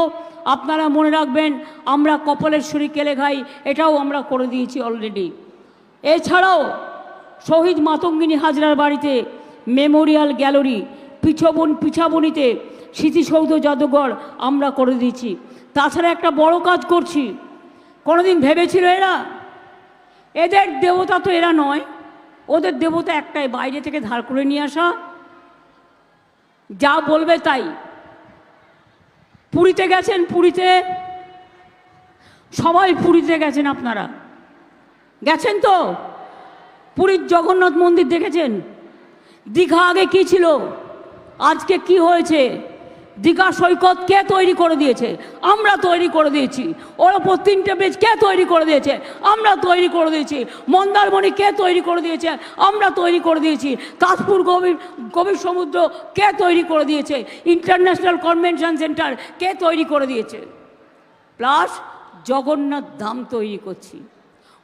Speaker 1: আপনারা মনে রাখবেন, আমরা কপালেশ্বরী কেলেঘাই এটাও আমরা করে দিয়েছি অলরেডি। এছাড়াও শহীদ মাতঙ্গিনী হাজরার বাড়িতে মেমোরিয়াল গ্যালারি, পিছাবনিতে স্মৃতিসৌধ জাদুঘর আমরা করে দিয়েছি। তাছাড়া একটা বড় কাজ করছি, কোনোদিন ভেবেছিল এদের দেবতা তো এরা নয়, ওদের দেবতা একটাই, বাইরে থেকে ধার করে নিয়ে আসা, যা বলবে তাই। পুরীতে গেছেন, পুরীতে সবাই পুরীতে গেছেন, আপনারা গেছেন তো? পুরীর জগন্নাথ মন্দির দেখেছেন? দীঘা আগে কি ছিল, আজকে কি হয়েছে? দীঘা সৈকত কে তৈরি করে দিয়েছে? আমরা তৈরি করে দিয়েছি। ওর ওপর 3টে ব্রিজ কে তৈরি করে দিয়েছে? আমরা তৈরি করে দিয়েছি। মন্দারমণি কে তৈরি করে দিয়েছে? আমরা তৈরি করে দিয়েছি। তাজপুর গভীর সমুদ্র কে তৈরি করে দিয়েছে? ইন্টারন্যাশনাল কনভেনশন সেন্টার কে তৈরি করে দিয়েছে? প্লাস জগন্নাথ ধাম তৈরি করছি।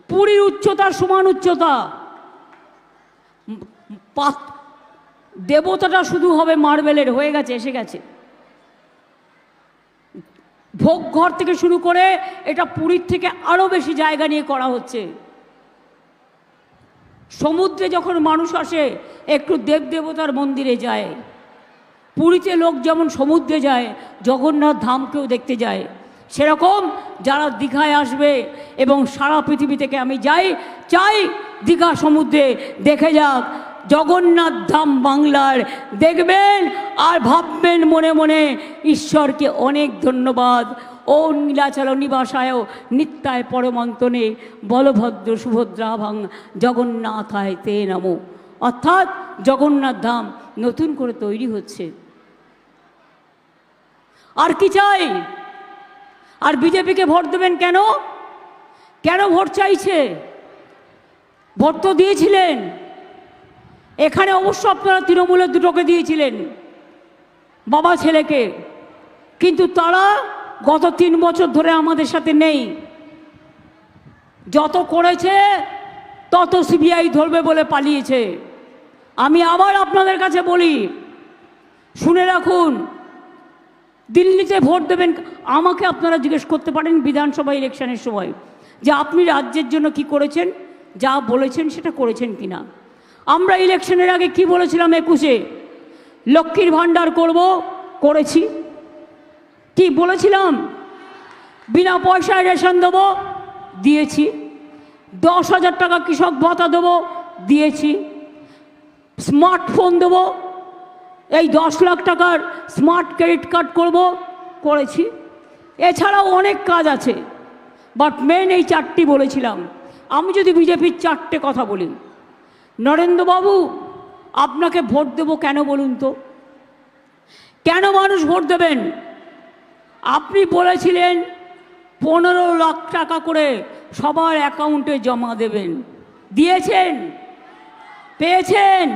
Speaker 1: পুরীর উচ্চতার সমান উচ্চতা, দেবতাটা শুধু হবে মার্বেলের, হয়ে গেছে, এসে গেছে। ভোগ ঘর থেকে শুরু করে এটা পুরীর থেকে আরও বেশি জায়গা নিয়ে করা হচ্ছে। সমুদ্রে যখন মানুষ আসে একটু দেবদেবতার মন্দিরে যায়, পুরীতে লোক যেমন সমুদ্রে যায় জগন্নাথ ধামকেও দেখতে যায়, সেরকম যারা দীঘায় আসবে এবং সারা পৃথিবী থেকে আমি চাই দীঘা সমুদ্রে দেখে যাক জগন্নাথ ধাম বাংলার, দেখবেন আর ভাববেন মনে মনে ঈশ্বরকে অনেক ধন্যবাদ। ও নীলাচল নিবাসায় নিত্যায় পরমন্তনে বলভদ্র সুভদ্রা ভাং জগন্নাথায় তে নমো। অর্থাৎ জগন্নাথ ধাম নতুন করে তৈরি হচ্ছে। আর কি চাই? আর বিজেপিকে ভোট দেবেন কেন? কেন ভোট চাইছে? ভোট তো দিয়েছিলেন এখানে, অবশ্য আপনারা তৃণমূলের দুটোকে দিয়েছিলেন, বাবা ছেলেকে, কিন্তু তারা গত 3 বছর ধরে আমাদের সাথে নেই। যত করেছে তত সিবিআই ধরবে বলে পালিয়েছে। আমি আবার আপনাদের কাছে বলি, শুনে রাখুন, দিল্লিতে ভোট দেবেন, আমাকে আপনারা জিজ্ঞেস করতে পারেন বিধানসভা ইলেকশনের সময় যে আপনি রাজ্যের জন্য কি করেছেন, যা বলেছেন সেটা করেছেন কিনা। আমরা ইলেকশনের আগে কি বলেছিলাম? 21-এ লক্ষ্মীর ভাণ্ডার করব, করেছি। কি বলেছিলাম? বিনা পয়সায় রেশন দেবো, দিয়েছি। 10,000 টাকা কৃষক ভাতা দেবো, দিয়েছি। স্মার্টফোন দেবো, এই 10 লাখ টাকার স্মার্ট ক্রেডিট কার্ড করব, করেছি। এছাড়াও অনেক কাজ আছে, বাট মেন এই 4টি বলেছিলাম। আমি যদি বিজেপির 4টে কথা বলি, নরেন্দ্রবাবু আপনাকে ভোট দেবো কেন বলুন তো? কেন মানুষ ভোট দেবেন? আপনি বলেছিলেন 15 লাখ টাকা করে সবার অ্যাকাউন্টে জমা দেবেন, দিয়েছেন? পেয়েছেন?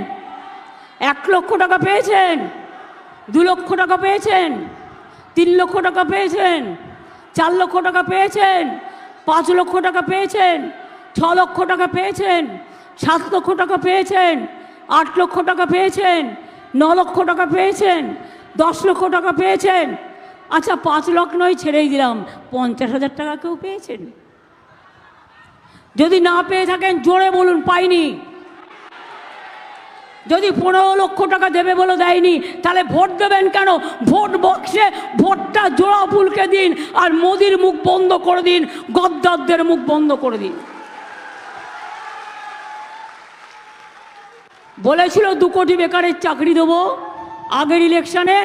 Speaker 1: 1 লক্ষ টাকা পেয়েছেন? 2 লক্ষ টাকা পেয়েছেন? 3 লক্ষ টাকা পেয়েছেন? 4 লক্ষ টাকা পেয়েছেন? 5 লক্ষ টাকা পেয়েছেন? 6 লক্ষ টাকা পেয়েছেন? 7 লক্ষ টাকা পেয়েছেন? 8 লক্ষ টাকা পেয়েছেন? 9 লক্ষ টাকা পেয়েছেন? 10 লক্ষ টাকা পেয়েছেন? আচ্ছা 5 লাখ নয়, ছেড়েই দিলাম, 50,000 টাকা কেউ পেয়েছেন? যদি না পেয়ে থাকেন জোরে বলুন পাইনি। যদি 15 লক্ষ টাকা দেবে বলে দেয়নি, তাহলে ভোট দেবেন কেন? ভোট বক্সে ভোটটা জোড়া ফুলকে দিন, আর মোদির মুখ বন্ধ করে দিন, গদ্দারদের মুখ বন্ধ করে দিন। বলেছিল 2 কোটি বেকারের চাকরি দেবো, আগের ইলেকশনে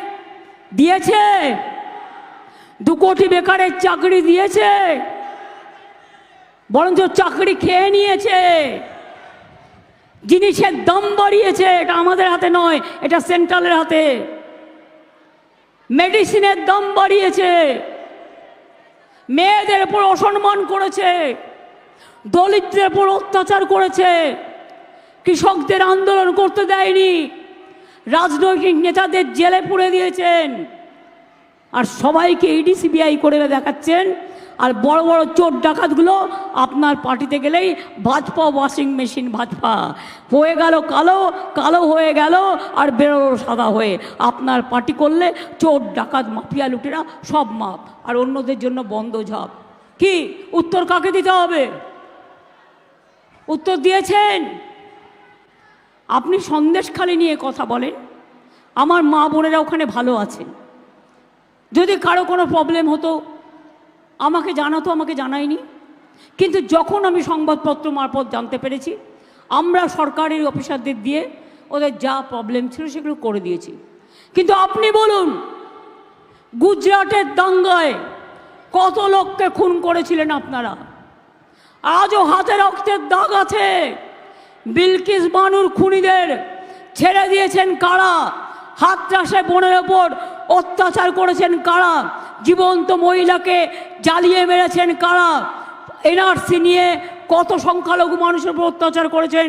Speaker 1: দিয়েছে? 2 কোটি বেকারের চাকরি দিয়েছে? বরঞ্চ চাকরি খেয়ে নিয়েছে। জিনিসের দাম বাড়িয়েছে, এটা আমাদের হাতে নয়, এটা সেন্ট্রালের হাতে। মেডিসিনের দাম বাড়িয়েছে, মেয়েদের উপর অসম্মান করেছে, দলিতদের উপর অত্যাচার করেছে, কৃষকদের আন্দোলন করতে দেয়নি, রাজনৈতিক নেতাদের জেলে পুরে দিয়েছেন, আর সবাইকে ইডি সিবিআই করে দেখাচ্ছেন। আর বড় বড় চোর ডাকাতগুলো আপনার পার্টিতে গেলেই ভাজপা ওয়াশিং মেশিন, ভাজপা হয়ে গেল কালো, কালো হয়ে গেল আর বেরোলো সাদা হয়ে। আপনার পার্টি করলে চোর ডাকাত মাফিয়া লুটেরা সব মাপ, আর অন্যদের জন্য বন্ধ ঝাপ। কি উত্তর কাকে দিতে হবে? উত্তর দিয়েছেন? আপনি সন্দেশখালি নিয়ে কথা বলেন, আমার মা বোনেরা ওখানে ভালো আছেন। যদি কারো কোনো প্রবলেম হতো আমাকে জানাতো, আমাকে জানায়নি। কিন্তু যখন আমি সংবাদপত্র মারফত জানতে পেরেছি, আমরা সরকারি অফিসারদের দিয়ে ওদের যা প্রবলেম ছিল সেগুলো করে দিয়েছি। কিন্তু আপনি বলুন, গুজরাটের দাঙ্গায় কত লোককে খুন করেছিলেন আপনারা? আজও হাতে রক্তের দাগ আছে। বিলকিস বানুর খুনিদের ছেড়ে দিয়েছেন কারা? হাতরাসে বোনের ওপর অত্যাচার করেছেন কারা? জীবন্ত মহিলাকে জ্বালিয়ে মেরেছেন কারা? এনআরসি নিয়ে কত সংখ্যালঘু মানুষের উপর অত্যাচার করেছেন,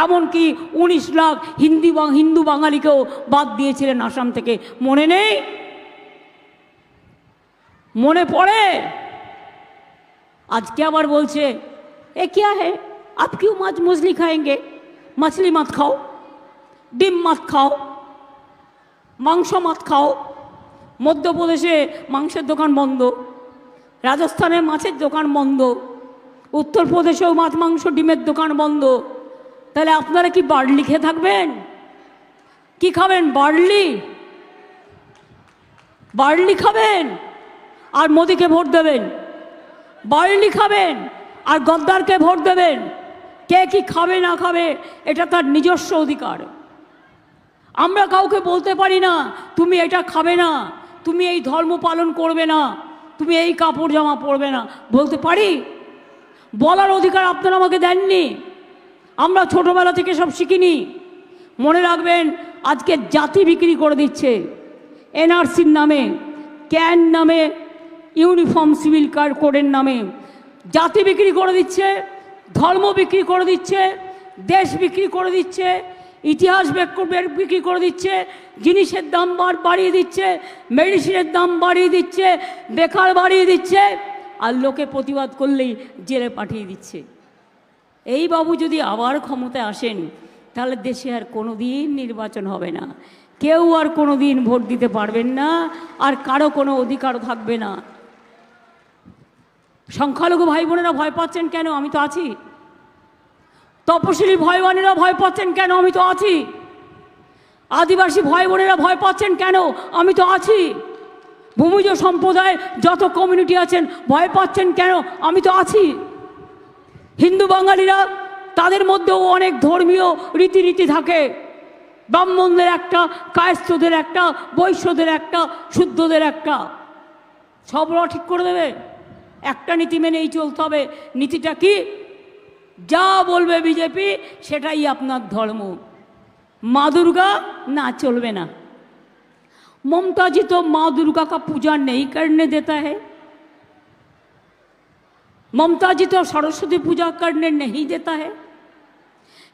Speaker 1: এমনকি 19 লাখ হিন্দু বাঙালিকেও বাদ দিয়েছিলেন আসাম থেকে। মনে নেই? মনে পড়ে? আজকে আবার বলছে এ क्या है, आप क्यों मछली खाएंगे? मछली मत खाओ, ডিম मत खाओ, মাংস मत खाओ, মধ্যপ্রদেশে মাংসের দোকান বন্ধ, রাজস্থানে মাছের দোকান বন্ধ, উত্তরপ্রদেশেও মাছ মাংস ডিমের দোকান বন্ধ। তাহলে আপনারা কি বার্লি খেয়ে থাকবেন? কি খাবেন? বার্লি বার্লি খাবেন আর মোদিকে ভোট দেবেন, বার্লি খাবেন আর গদ্দারকে ভোট দেবেন। কে কি খাবে না খাবে এটা তার নিজস্ব অধিকার। আমরা কাউকে বলতে পারি না তুমি এটা খাবে না, তুমি এই ধর্ম পালন করবে না, তুমি এই কাপড় জামা পরবে না, বলতে পারি? বলার অধিকার আপনারা আমাকে দেননি। আমরা ছোটবেলা থেকে সব শিখিনি। মনে রাখবেন, আজকে জাতি বিক্রি করে দিচ্ছে এনআরসির নামে, ক্যান নামে, ইউনিফর্ম সিভিল কোডের নামে জাতি বিক্রি করে দিচ্ছে, ধর্ম বিক্রি করে দিচ্ছে, দেশ বিক্রি করে দিচ্ছে, ইতিহাস বিক্রি করে দিচ্ছে, জিনিসের দাম বাড়িয়ে দিচ্ছে, মেডিসিনের দাম বাড়িয়ে দিচ্ছে, বেকার বাড়িয়ে দিচ্ছে, আর লোকে প্রতিবাদ করলেই জেলে পাঠিয়ে দিচ্ছে। এই বাবু যদি আবার ক্ষমতায় আসেন তাহলে দেশে আর কোনো দিন নির্বাচন হবে না, কেউ আর কোনো দিন ভোট দিতে পারবেন না, আর কারো কোনো অধিকারও থাকবে না। সংখ্যালঘু ভাই বোনেরা ভয় পাচ্ছেন কেন? আমি তো আছি। তপশিলি ভাই বোনেরা ভয় পাচ্ছেন কেন? আমি তো আছি। আদিবাসী ভাই বোনেরা ভয় পাচ্ছেন কেন? আমি তো আছি। ভূমিজ সম্প্রদায় যত কমিউনিটি আছেন ভয় পাচ্ছেন কেন? আমি তো আছি। হিন্দু বাঙালিরা, তাদের মধ্যেও অনেক ধর্মীয় রীতিনীতি থাকে। ব্রাহ্মণদের একটা, কায়স্থদের একটা, বৈশ্যদের একটা, শুদ্ধদের একটা, সব ঠিক করে দেবে। একটা নীতি মেনেই চলতে হবে। নীতিটা কি? যা বলবে বিজেপি সেটাই আপনার ধর্ম। মা দুর্গা না, চলবে না। ममता जी तो माँ दुर्गा का पूजा नहीं करने देता है, ममता जी तो सरस्वती पूजा करने नहीं देता है।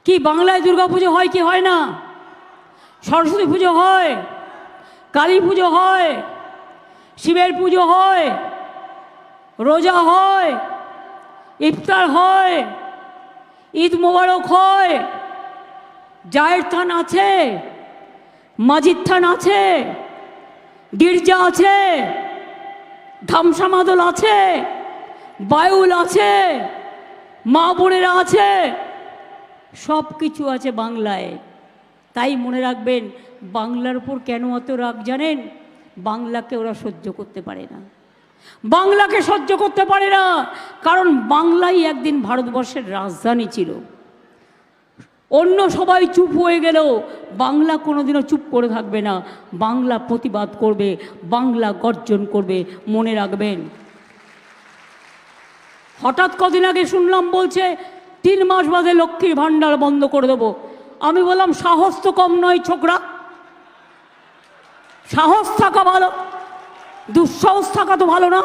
Speaker 1: कि बांग्लाय दुर्गा पुजो হয় কি হয় না? सरस्वती पुजो হয়, काली पुजो হয়, शिवेर पुजो হয়, रोजा হয়, इफ्तार হয়, ঈদ মোবারক হয়, জায়ের থান আছে, মাজিদ থান আছে, গির্জা আছে, ধামসা মাদল আছে, বায়ুল আছে, মা বোনেরা আছে, সব কিছু আছে বাংলায়। তাই মনে রাখবেন, বাংলার উপর কেন অত রাগ জানেন? বাংলাকে ওরা সহ্য করতে পারে না, বাংলাকে সহ্য করতে পারে না। কারণ বাংলাই একদিন ভারতবর্ষের রাজধানী ছিল। অন্য সবাই চুপ হয়ে গেলেও বাংলা কোনোদিনও চুপ করে থাকবে না। বাংলা প্রতিবাদ করবে, বাংলা গর্জন করবে, মনে রাখবেন। হঠাৎ কদিন আগে শুনলাম বলছে 3 মাস বাদে লক্ষ্মীর ভাণ্ডার বন্ধ করে দেবো। আমি বললাম সাহস তো কম নয় ছোকরা, সাহস থাকা ভালো, দুঃসাহস থাকা তো ভালো না।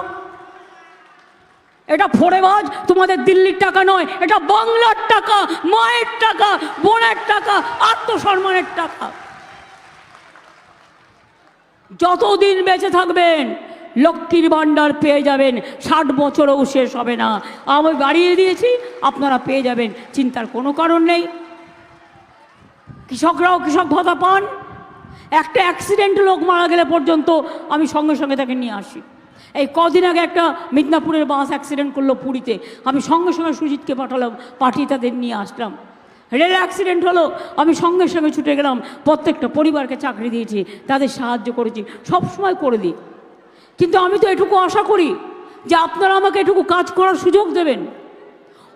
Speaker 1: এটা ফোড়েবাজ, তোমাদের দিল্লির টাকা নয়, এটা বাংলার টাকা, মায়ের টাকা, বোনের টাকা, আত্মসম্মানের টাকা। যতদিন বেঁচে থাকবেন লক্ষ্মীর ভাণ্ডার পেয়ে যাবেন, 60 বছরও শেষ হবে না। আমি বাড়িয়ে দিয়েছি, আপনারা পেয়ে যাবেন, চিন্তার কোনো কারণ নেই। কৃষকরাও কৃষক ভাতা পান। একটা অ্যাক্সিডেন্ট লোক মারা গেলে পর্যন্ত আমি সঙ্গে সঙ্গে তাকে নিয়ে আসি। এই কদিন আগে একটা মিদনাপুরের বাস অ্যাক্সিডেন্ট করলো পুরীতে, আমি সঙ্গে সঙ্গে সুজিতকে পাঠালাম, পাঠিয়ে তাদের নিয়ে আসলাম। রেল অ্যাক্সিডেন্ট হলো, আমি সঙ্গে সঙ্গে ছুটে গেলাম, প্রত্যেকটা পরিবারকে চাকরি দিয়েছি, তাদের সাহায্য করেছি, সব সময় করে দিই। কিন্তু আমি তো এটুকু আশা করি যে আপনারা আমাকে এটুকু কাজ করার সুযোগ দেবেন।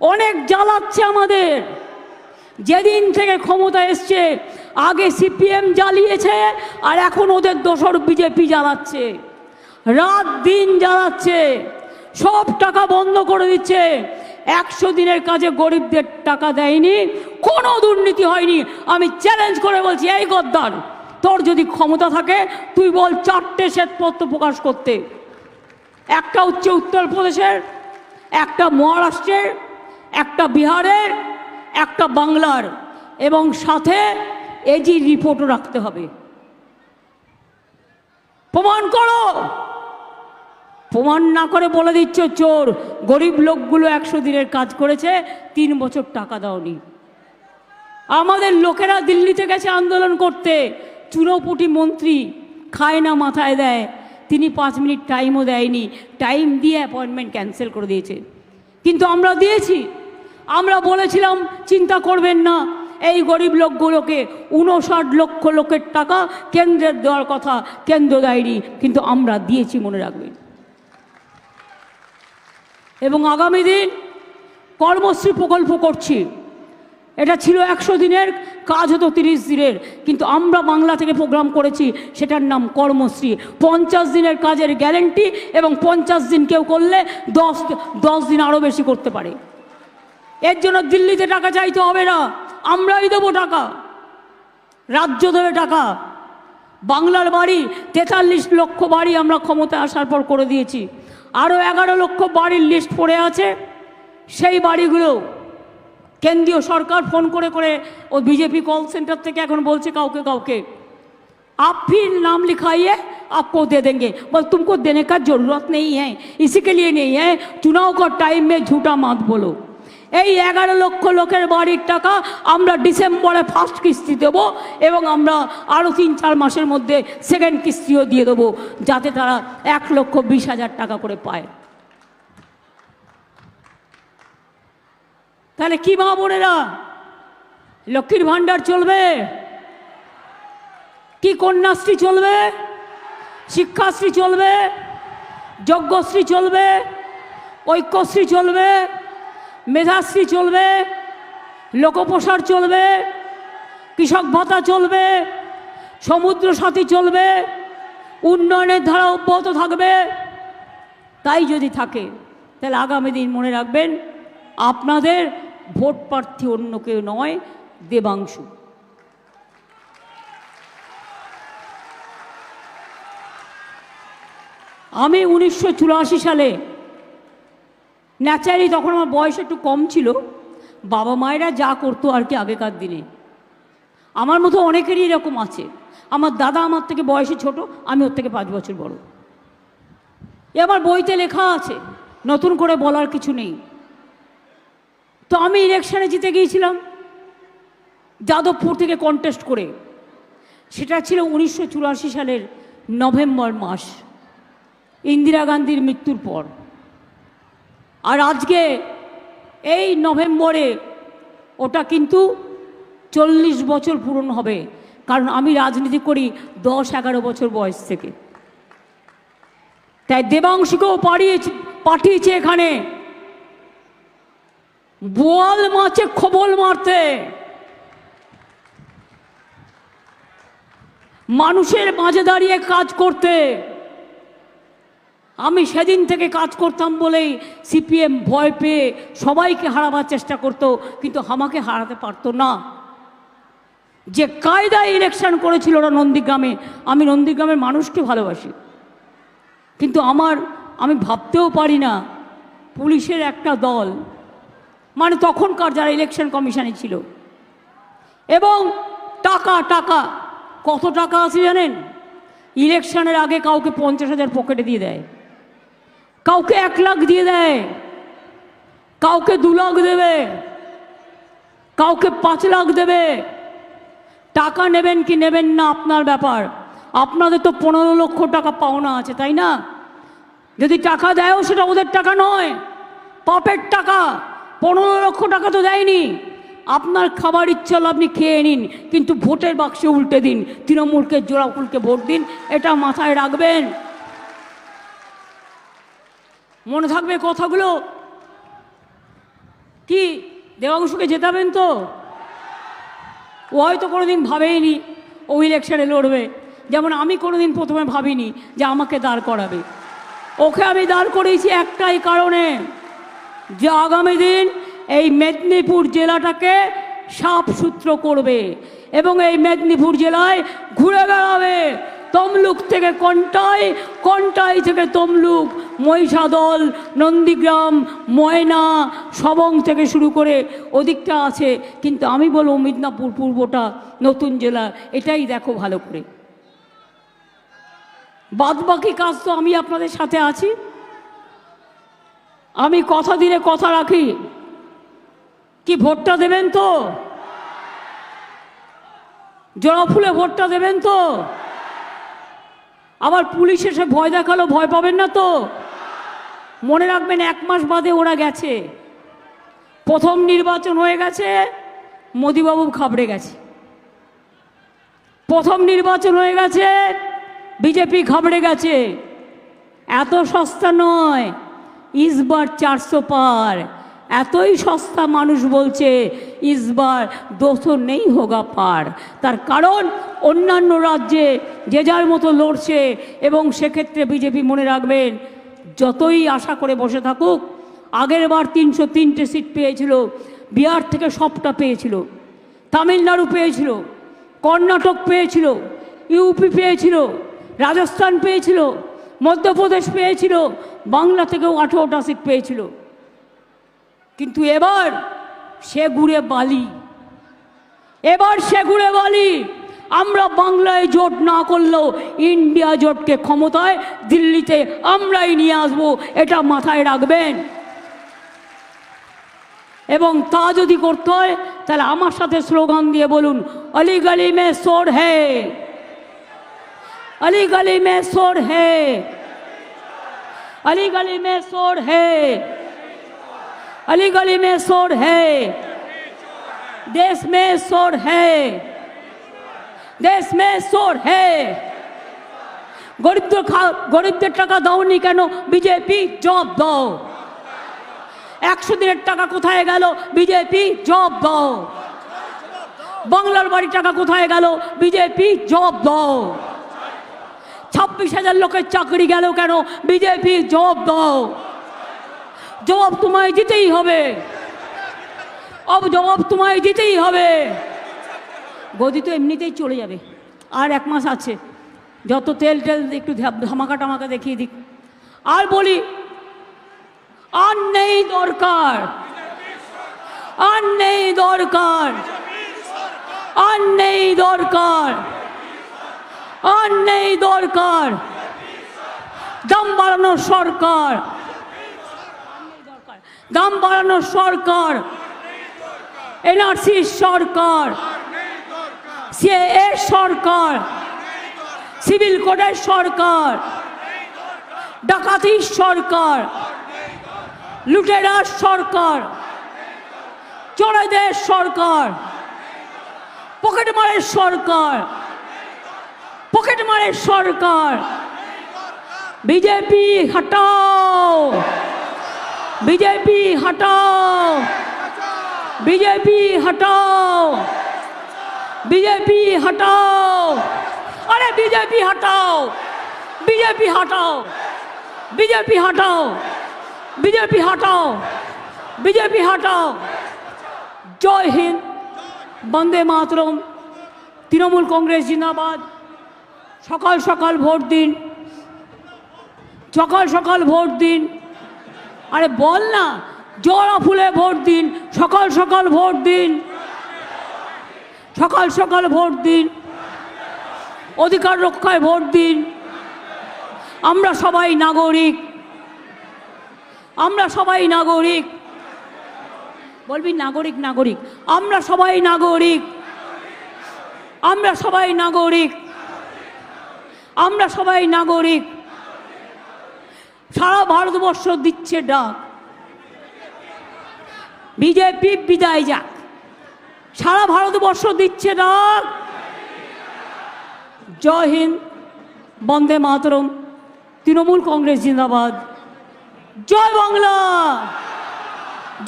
Speaker 1: অনেক জ্বালাচ্ছে আমাদের, যেদিন থেকে ক্ষমতা এসছে, আগে সিপিএম জ্বালিয়েছে আর এখন ওদের দোসর বিজেপি জ্বালাচ্ছে, রাত দিন জ্বালাচ্ছে, সব টাকা বন্ধ করে দিচ্ছে। 100 দিনের কাজে গরিবদের টাকা দেয়নি, কোনো দুর্নীতি হয়নি। আমি চ্যালেঞ্জ করে বলছি, এই গদ্দার, তোর যদি ক্ষমতা থাকে তুই বল 4টে শ্বেতপত্র প্রকাশ করতে। একটা হচ্ছে উত্তরপ্রদেশের, একটা মহারাষ্ট্রের, একটা বিহারের, একটা বাংলার, এবং সাথে এজি রিপোর্টও রাখতে হবে। প্রমাণ করো। প্রমাণ না করে বলে দিচ্ছ চোর। গরিব লোকগুলো 100 দিনের কাজ করেছে, 3 বছর টাকা দাওনি। আমাদের লোকেরা দিল্লিতে গেছে আন্দোলন করতে, চুনোপুটি মন্ত্রী খায় না মাথায় দেয়, তিনি 5 মিনিট টাইমও দেয়নি, টাইম দিয়ে অ্যাপয়েন্টমেন্ট ক্যান্সেল করে দিয়েছে। কিন্তু আমরা দিয়েছি, আমরা বলেছিলাম চিন্তা করবেন না, এই গরিব লোকগুলোকে 59 লক্ষ লোকের টাকা কেন্দ্রের দেওয়ার কথা, কেন্দ্র দেয়নি, কিন্তু আমরা দিয়েছি, মনে রাখবেন। এবং আগামী দিন কর্মশ্রী প্রকল্প করছি। এটা ছিল 100 দিনের কাজ, হতো 30 দিনের, কিন্তু আমরা বাংলা থেকে প্রোগ্রাম করেছি, সেটার নাম কর্মশ্রী। 50 দিনের কাজের গ্যারেন্টি, এবং 50 দিন কেউ করলে 10 দিন আরও বেশি করতে পারে। এর জন্য দিল্লিতে টাকা চাইতে হবে না, আমরাই দেবো টাকা, রাজ্য দেবে টাকা। বাংলার বাড়ি 43 লক্ষ বাড়ি আমরা ক্ষমতায় আসার পর করে দিয়েছি। আরও 11 লক্ষ বাড়ির লিস্ট পড়ে আছে। সেই বাড়িগুলো কেন্দ্রীয় সরকার ফোন করে করে, ও बीजेपी কল সেন্টার থেকে এখন বলছে কাউকে কাউকে, आप फिर नाम लिखाइए, आपको दे देंगे, बस तुमको देने का जरूरत नहीं है, इसी के लिए नहीं है, चुनाव का टाइम में झूठा मत बोलो। এই 11 লক্ষ লোকের বাড়ির টাকা আমরা ডিসেম্বরে ফার্স্ট কিস্তি দেবো, এবং আমরা আরও 3-4 মাসের মধ্যে সেকেন্ড কিস্তিও দিয়ে দেবো, যাতে তারা 1,20,000 টাকা করে পায়। তাহলে কি মা বোনেরা, লক্ষ্মীর ভাণ্ডার চলবে কি? কন্যাশ্রী চলবে, শিক্ষাশ্রী চলবে, যজ্ঞশ্রী চলবে, ঐক্যশ্রী চলবে, মেধাশ্রী চলবে, লোকপ্রসার চলবে, কৃষক ভাতা চলবে, সমুদ্র সাথী চলবে, উন্নয়নের ধারা অব্যাহত থাকবে। তাই যদি থাকে, তাহলে আগামী দিন মনে রাখবেন, আপনাদের ভোট প্রার্থী অন্য কেউ নয়, দেবাংশু। আমি 1984 সালে, ন্যাচারালি তখন আমার বয়স একটু কম ছিল, বাবা মায়েরা যা করতো আর কি আগেকার দিনে, আমার মতো অনেকেরই এরকম আছে। আমার দাদা আমার থেকে বয়সে ছোট, আমি ওর থেকে 5 বছর বড়। এ আমার বইতে লেখা আছে, নতুন করে বলার কিছু নেই। তো আমি ইলেকশনে জিতে গিয়েছিলাম যাদবপুর থেকে কন্টেস্ট করে। সেটা ছিল 1984 সালের নভেম্বর মাস, ইন্দিরা গান্ধীর মৃত্যুর পর। আর আজকে এই নভেম্বরে ওটা কিন্তু 40 বছর পূরণ হবে, কারণ আমি রাজনীতি করি 10-11 বছর বয়স থেকে। তাই দেবাংশীকেও পাঠিয়েছে এখানে বোয়াল মাছে খবল মারতে, মানুষের মাঝে দাঁড়িয়ে কাজ করতে। আমি সেদিন থেকে কাজ করতাম বলেই সিপিএম ভয় পেয়ে সবাইকে হারাবার চেষ্টা করতো, কিন্তু আমাকে হারাতে পারতো না। যে কায়দায় ইলেকশন করেছিল ওরা নন্দীগ্রামে, আমি নন্দীগ্রামের মানুষকে ভালোবাসি, কিন্তু আমি ভাবতেও পারি না পুলিশের একটা দল, মানে তখনকার যারা ইলেকশন কমিশনে ছিল, এবং টাকা টাকা কত টাকা আছে জানেন? ইলেকশনের আগে কাউকে 50,000 পকেটে দিয়ে দেয়, কাউকে 1 লাখ দিয়ে দেয়, কাউকে 2 লাখ দেবে, কাউকে 5 লাখ দেবে। টাকা নেবেন কি নেবেন না আপনার ব্যাপার। আপনাদের তো 15 লক্ষ টাকা পাওনা আছে, তাই না? যদি টাকা দেয়ও সেটা ওদের টাকা নয়, পাপের টাকা। 15 লক্ষ টাকা তো দেয়নি। আপনার খাবার ইচ্ছা হলে আপনি খেয়ে নিন, কিন্তু ভোটের বাক্সে উল্টে দিন, তৃণমূলকে জোড়াফুলকে ভোট দিন, এটা মাথায় রাখবেন। মনে থাকবে কথাগুলো। কি দেবাংশুকে জেতাবেন তো? ও হয়তো কোনোদিন ভাবেইনি ও ইলেকশনে লড়বে, যেমন আমি কোনোদিন প্রথমে ভাবিনি যে আমাকে দাঁড় করাবে। ওকে আমি দাঁড় করিয়েছি একটাই কারণে, যে আগামী দিন এই মেদিনীপুর জেলাটাকে সাফ সূত্র করবে, এবং এই মেদিনীপুর জেলায় ঘুরে বেড়াবে তমলুক থেকে কন্টাই, কন্টাই থেকে তমলুক, মহিষাদল, নন্দীগ্রাম, ময়না, সবং থেকে শুরু করে ওদিকটা আছে। কিন্তু আমি বলবো মিদনাপুর পূর্বটা নতুন জেলা, এটাই দেখো ভালো করে। বাদবাকি কাজ তো আমি আপনাদের সাথে আছি। আমি কথা দিলে কথা রাখি। কি ভোটটা দেবেন তো? জোড়া ফুলে ভোটটা দেবেন তো? আবার পুলিশ এসে ভয় দেখালো, ভয় পাবেন না তো। মনে রাখবেন 1 মাস বাদে ওরা গেছে, প্রথম নির্বাচন হয়ে গেছে, মোদিবাবু ঘাবড়ে গেছে। প্রথম নির্বাচন হয়ে গেছে, বিজেপি ঘাবড়ে গেছে। এত সস্তা নয়, ইসবার 400 পার। এতই সস্তা মানুষ বলছে ইসবার 200 নেই হোগা পার। তার কারণ অন্যান্য রাজ্যে যে যার মতো লড়ছে, এবং সেক্ষেত্রে বিজেপি মনে রাখবেন যতই আশা করে বসে থাকুক, আগের বার 303টে সিট পেয়েছিল, বিহার থেকে সবটা পেয়েছিল, তামিলনাড়ু পেয়েছিল, কর্ণাটক পেয়েছিল, ইউপি পেয়েছিল, রাজস্থান পেয়েছিল, মধ্যপ্রদেশ পেয়েছিল, বাংলা থেকেও 18টা সিট পেয়েছিল। কিন্তু এবার সে ঘুরে বালি, এবার সে ঘুরে বালি। আমরা বাংলায় জোট না করলেও ইন্ডিয়া জোটকে ক্ষমতায় দিল্লিতে আমরাই নিয়ে আসবো, এটা মাথায় রাখবেন। এবং তা যদি করতে হয় তাহলে আমার সাথে স্লোগান দিয়ে বলুন, অলি গলি মে শোর হে, अली गली में शोर है, अली गली में शोर है, अली गली में शोर है, देश में शोर है, देश में शोर है। গরিবদের টাকা দাওনি কেন? বিজেপি জব দাও। 100 দিনের টাকা কোথায় গেল? বিজেপি জব দাও। বাংলার বাড়ি টাকা কোথায় গেল? বিজেপি জব দাও। 26,000 লোকের চাকরি গেল কেন? বিজেপি জবাব দাও। জবাব তোমায় দিতেই হবে, জবাব তোমায় দিতেই হবে। গদি তো এমনিতেই চলে যাবে, আর 1 মাস আছে। যত তেল একটু ধামাকা টামাকা দেখিয়ে দিক। আর বলি, আর নেই দরকার, আর নেই দরকার, আর নেই দরকার, আর নেই দরকার দাম বাড়ানোর সরকার, দাম বাড়ানোর সরকার, এনআরসি সরকার, সিএএ সরকার, সিভিল কোডের সরকার, ডাকাতির সরকার, লুটেরার সরকার, চোরেদের সরকার, পকেটমারের সরকার, পকেটমারের সরকার। বিজেপি হটাও, বিজেপি হটাও, বিজেপি হটাও, বিজেপি হটাও। আরে বিজেপি হটাও, বিজেপি হটাও, বিজেপি হটাও, বিজেপি হটাও, বিজেপি হটাও। জয় হিন্দ, বন্দে মাতরম, তৃণমূল কংগ্রেস জিন্দাবাদ। সকাল সকাল ভোট দিন, সকাল সকাল ভোট দিন। আরে বল না, জোড়া ফুলে ভোট দিন, সকাল সকাল ভোট দিন, সকাল সকাল ভোট দিন, অধিকার রক্ষায় ভোট দিন। আমরা সবাই নাগরিক, আমরা সবাই নাগরিক। বলবি নাগরিক, নাগরিক, আমরা সবাই নাগরিক, আমরা সবাই নাগরিক, আমরা সবাই নাগরিক। সারা ভারতবর্ষ দিচ্ছে ডাক, বিজেপি বিদায় যাক। সারা ভারতবর্ষ দিচ্ছে ডাক। জয় হিন্দ, বন্দে মাতরম, তৃণমূল কংগ্রেস জিন্দাবাদ। জয় বাংলা,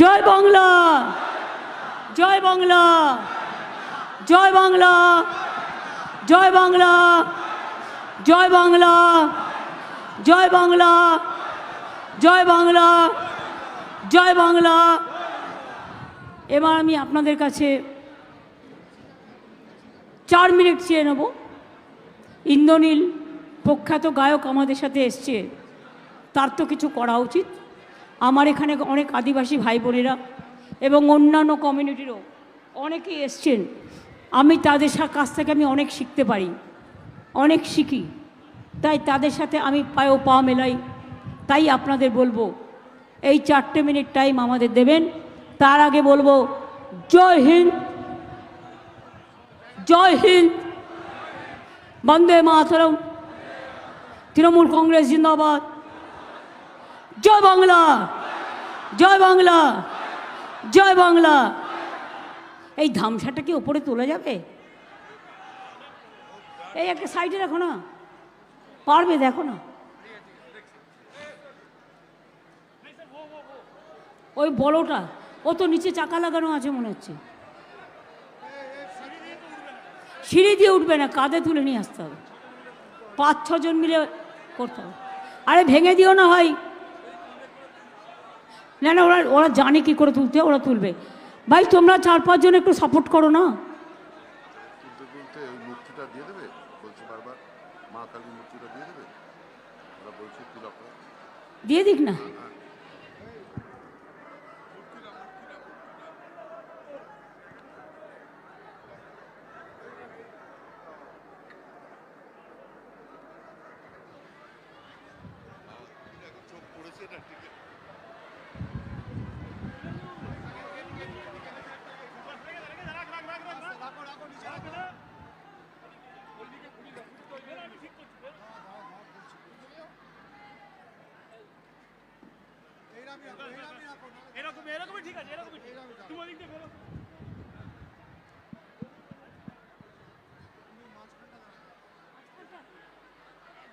Speaker 1: জয় বাংলা, জয় বাংলা, জয় বাংলা, জয় বাংলা, জয় বাংলা, জয় বাংলা, জয় বাংলা, জয় বাংলা। এবার আমি আপনাদের কাছে 4 মিনিট চেয়ে নেব। ইন্দ্রনীল প্রখ্যাত গায়ক আমাদের সাথে এসছে, তার তো কিছু করা উচিত। আমার এখানে অনেক আদিবাসী ভাই বোনেরা এবং অন্যান্য কমিউনিটিরও অনেকেই এসছেন। আমি তাদের কাছ থেকে আমি অনেক শিখতে পারি, অনেক শিখি। তাই তাদের সাথে আমি পায়েও পা মেলাই। তাই আপনাদের বলবো, এই 4টে মিনিট টাইম আমাদের দেবেন। তার আগে বলবো জয় হিন্দ, জয় হিন্দ, বন্দে মাতরম, তৃণমূল কংগ্রেস জিন্দাবাদ। জয় বাংলা, জয় বাংলা, জয় বাংলা। এই ধামসাটা কি ওপরে তোলা যাবে? এই একটা সাইডে রাখো না, পারবে দেখো না। ওই বড়টা, ও তো নিচে চাকা লাগানো আছে মনে হচ্ছে। সিঁড়ি দিয়ে উঠবে না, কাঁধে তুলে নিয়ে আসতে হবে। 5-6 জন মিলে করতে হবে। আরে ভেঙে দিও না ভাই। না না, ওরা ওরা জানে কী করে তুলতে, ওরা তুলবে। ভাই তোমরা 4-5 জন একটু সাপোর্ট করো না। দিয়ে দিক না।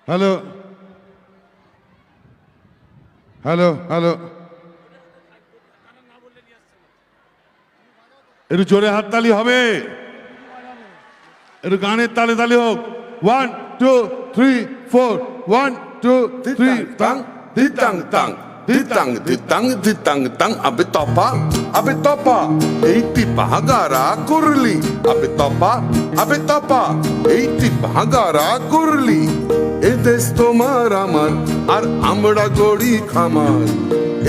Speaker 2: হ্যালো হ্যালো হ্যালো, একটু জোরে হাততালি হবে, একটু গানের তালে তালে হোক। 1 2 3 4 1 2 3
Speaker 3: tang ditang tang ditang ditang ditang tang abe topa eiti bahagara kurli abe topa eiti bahagara kurli edes tomar amar ar amra gori khamar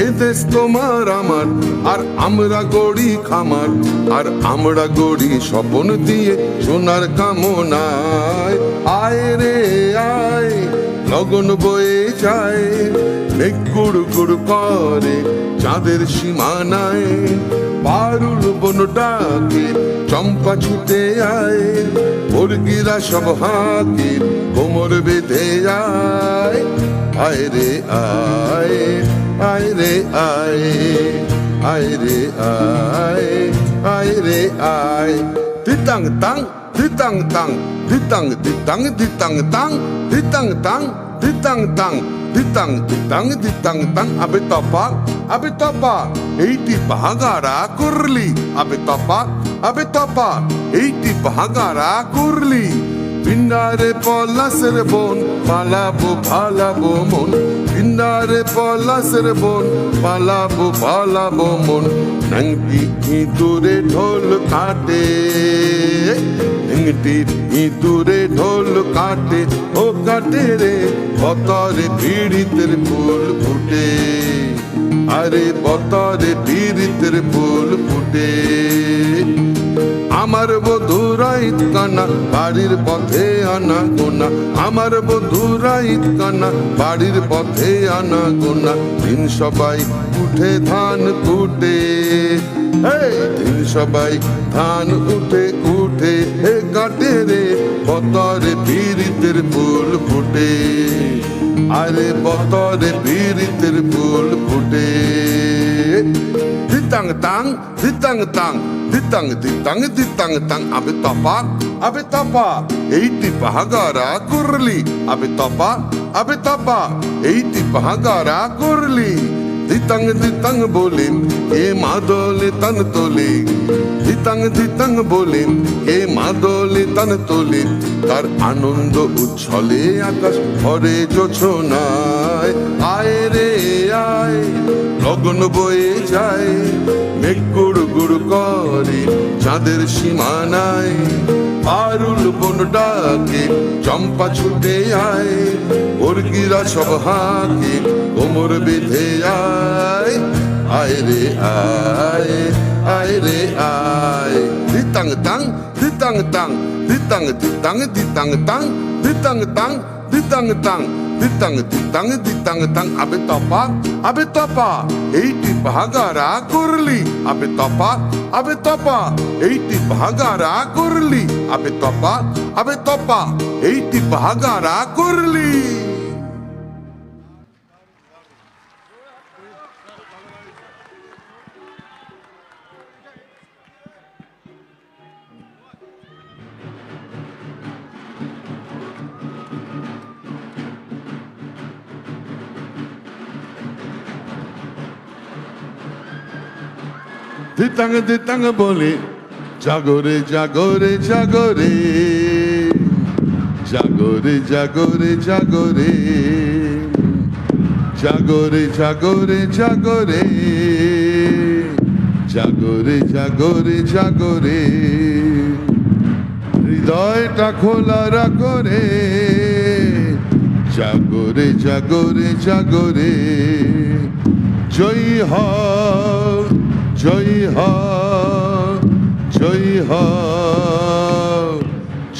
Speaker 3: edes tomar amar ar amra gori khamar আর আমরা গড়ি স্বপন দিয়ে সোনার কামনায় আয় রে আয় লগন বয়ে যায় মেঘ গুড় গুড় করে চাঁদের সীমানায় পারুল বন ডাকে চম্পা ছুটে আয় মুরগিরা সব হাঁকে কোমর বেঁধে যায় আয় রে আয় আয় রে আয় আয় রে আয় আয় রে আয় ditang tang ditang tang ditang ditang ditang tang ditang tang ditang tang ditang ditang ditang tang abe topa eiti bahagara kurli abe topa eiti bahagara kurli বিন্দারে পলাশের বন পালাবো পালাবো মন বিন্দারে পলাশের বন পালাবো পালাবো মন নাংটি ইঁদুরে ঢোল কাটে নাংটি ইঁদুরে ঢোল কাটে ও কাটে রে বতরে পীড়িতের ফুল ফুটে আরে বতরে পীড়িতের ফুল ফুটে আমার বধুরা ইতকানা বাড়ির পথে আনা গোনা আমার বধুরা ইতকানা বাড়ির পথে আনা গোনা দিন সবাই উঠে ধান কুটে দিন সবাই ধান উঠে উঠে হে কাটে রে বতরে পীড়িতের ফুল ফুটে আরে বতরে পীড়িতের ফুল ফুটে ditang tang ditang tang ditang ditang ditang tang abe topa eiti bahagara kurli abe topa eiti bahagara kurli ditang ditang bolim e madole tan tole ditang ditang bolim e madole tan tole তার আনন্দ উচ্ছলে আকাশ ভরে জোছনায় আয় রে আয় লগন বয়ে যায় মেঘ গুড় গুড় করে চাঁদের সীমানায় পারুল বন ডাকে চম্পা ছুটে আয় মুরগিরা সব হাঁকে কোমর বেঁধে আয় আয় রে আয় আয় রে আয় ditang tang ditang tang ditang ditang ditang tang ditang tang ditang tang ditang ditang ditang tang abe topa eiti bahagara kurli abe topa eiti bahagara kurli abe topa eiti bahagara kurli
Speaker 2: ধিতাং বলে জাগরে জাগরে জাগরে জাগরে জাগরে জাগরে জাগরে জাগরে জাগরে জাগরে জাগরে জাগরে হৃদয়টা খোলা রাখরে জাগরে জাগরে জাগরে জয় হ জয় হ জয় হ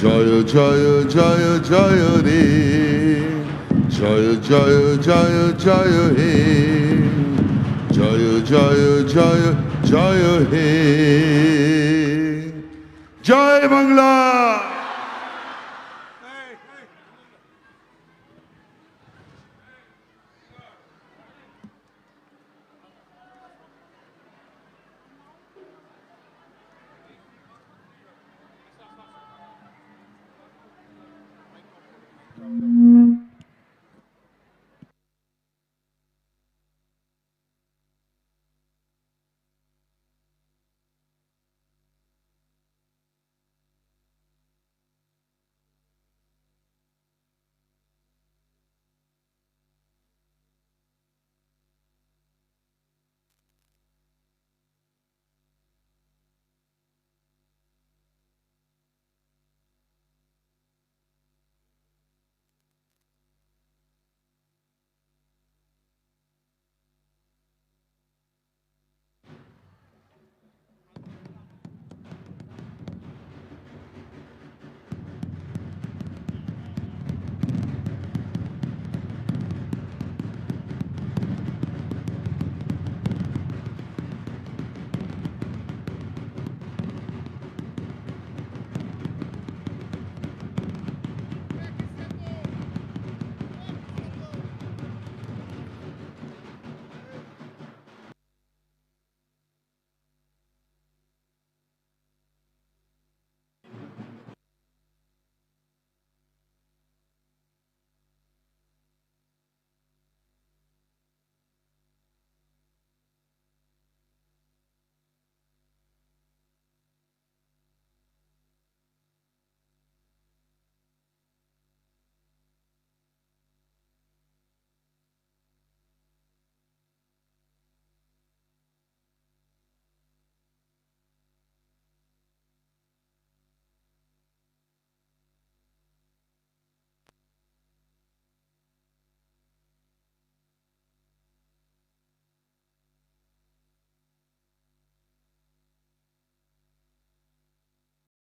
Speaker 2: জয় জয় জয় জয় রে জয় জয় জয় জয় হে জয় জয় জয় জয় হে জয় বাংলা।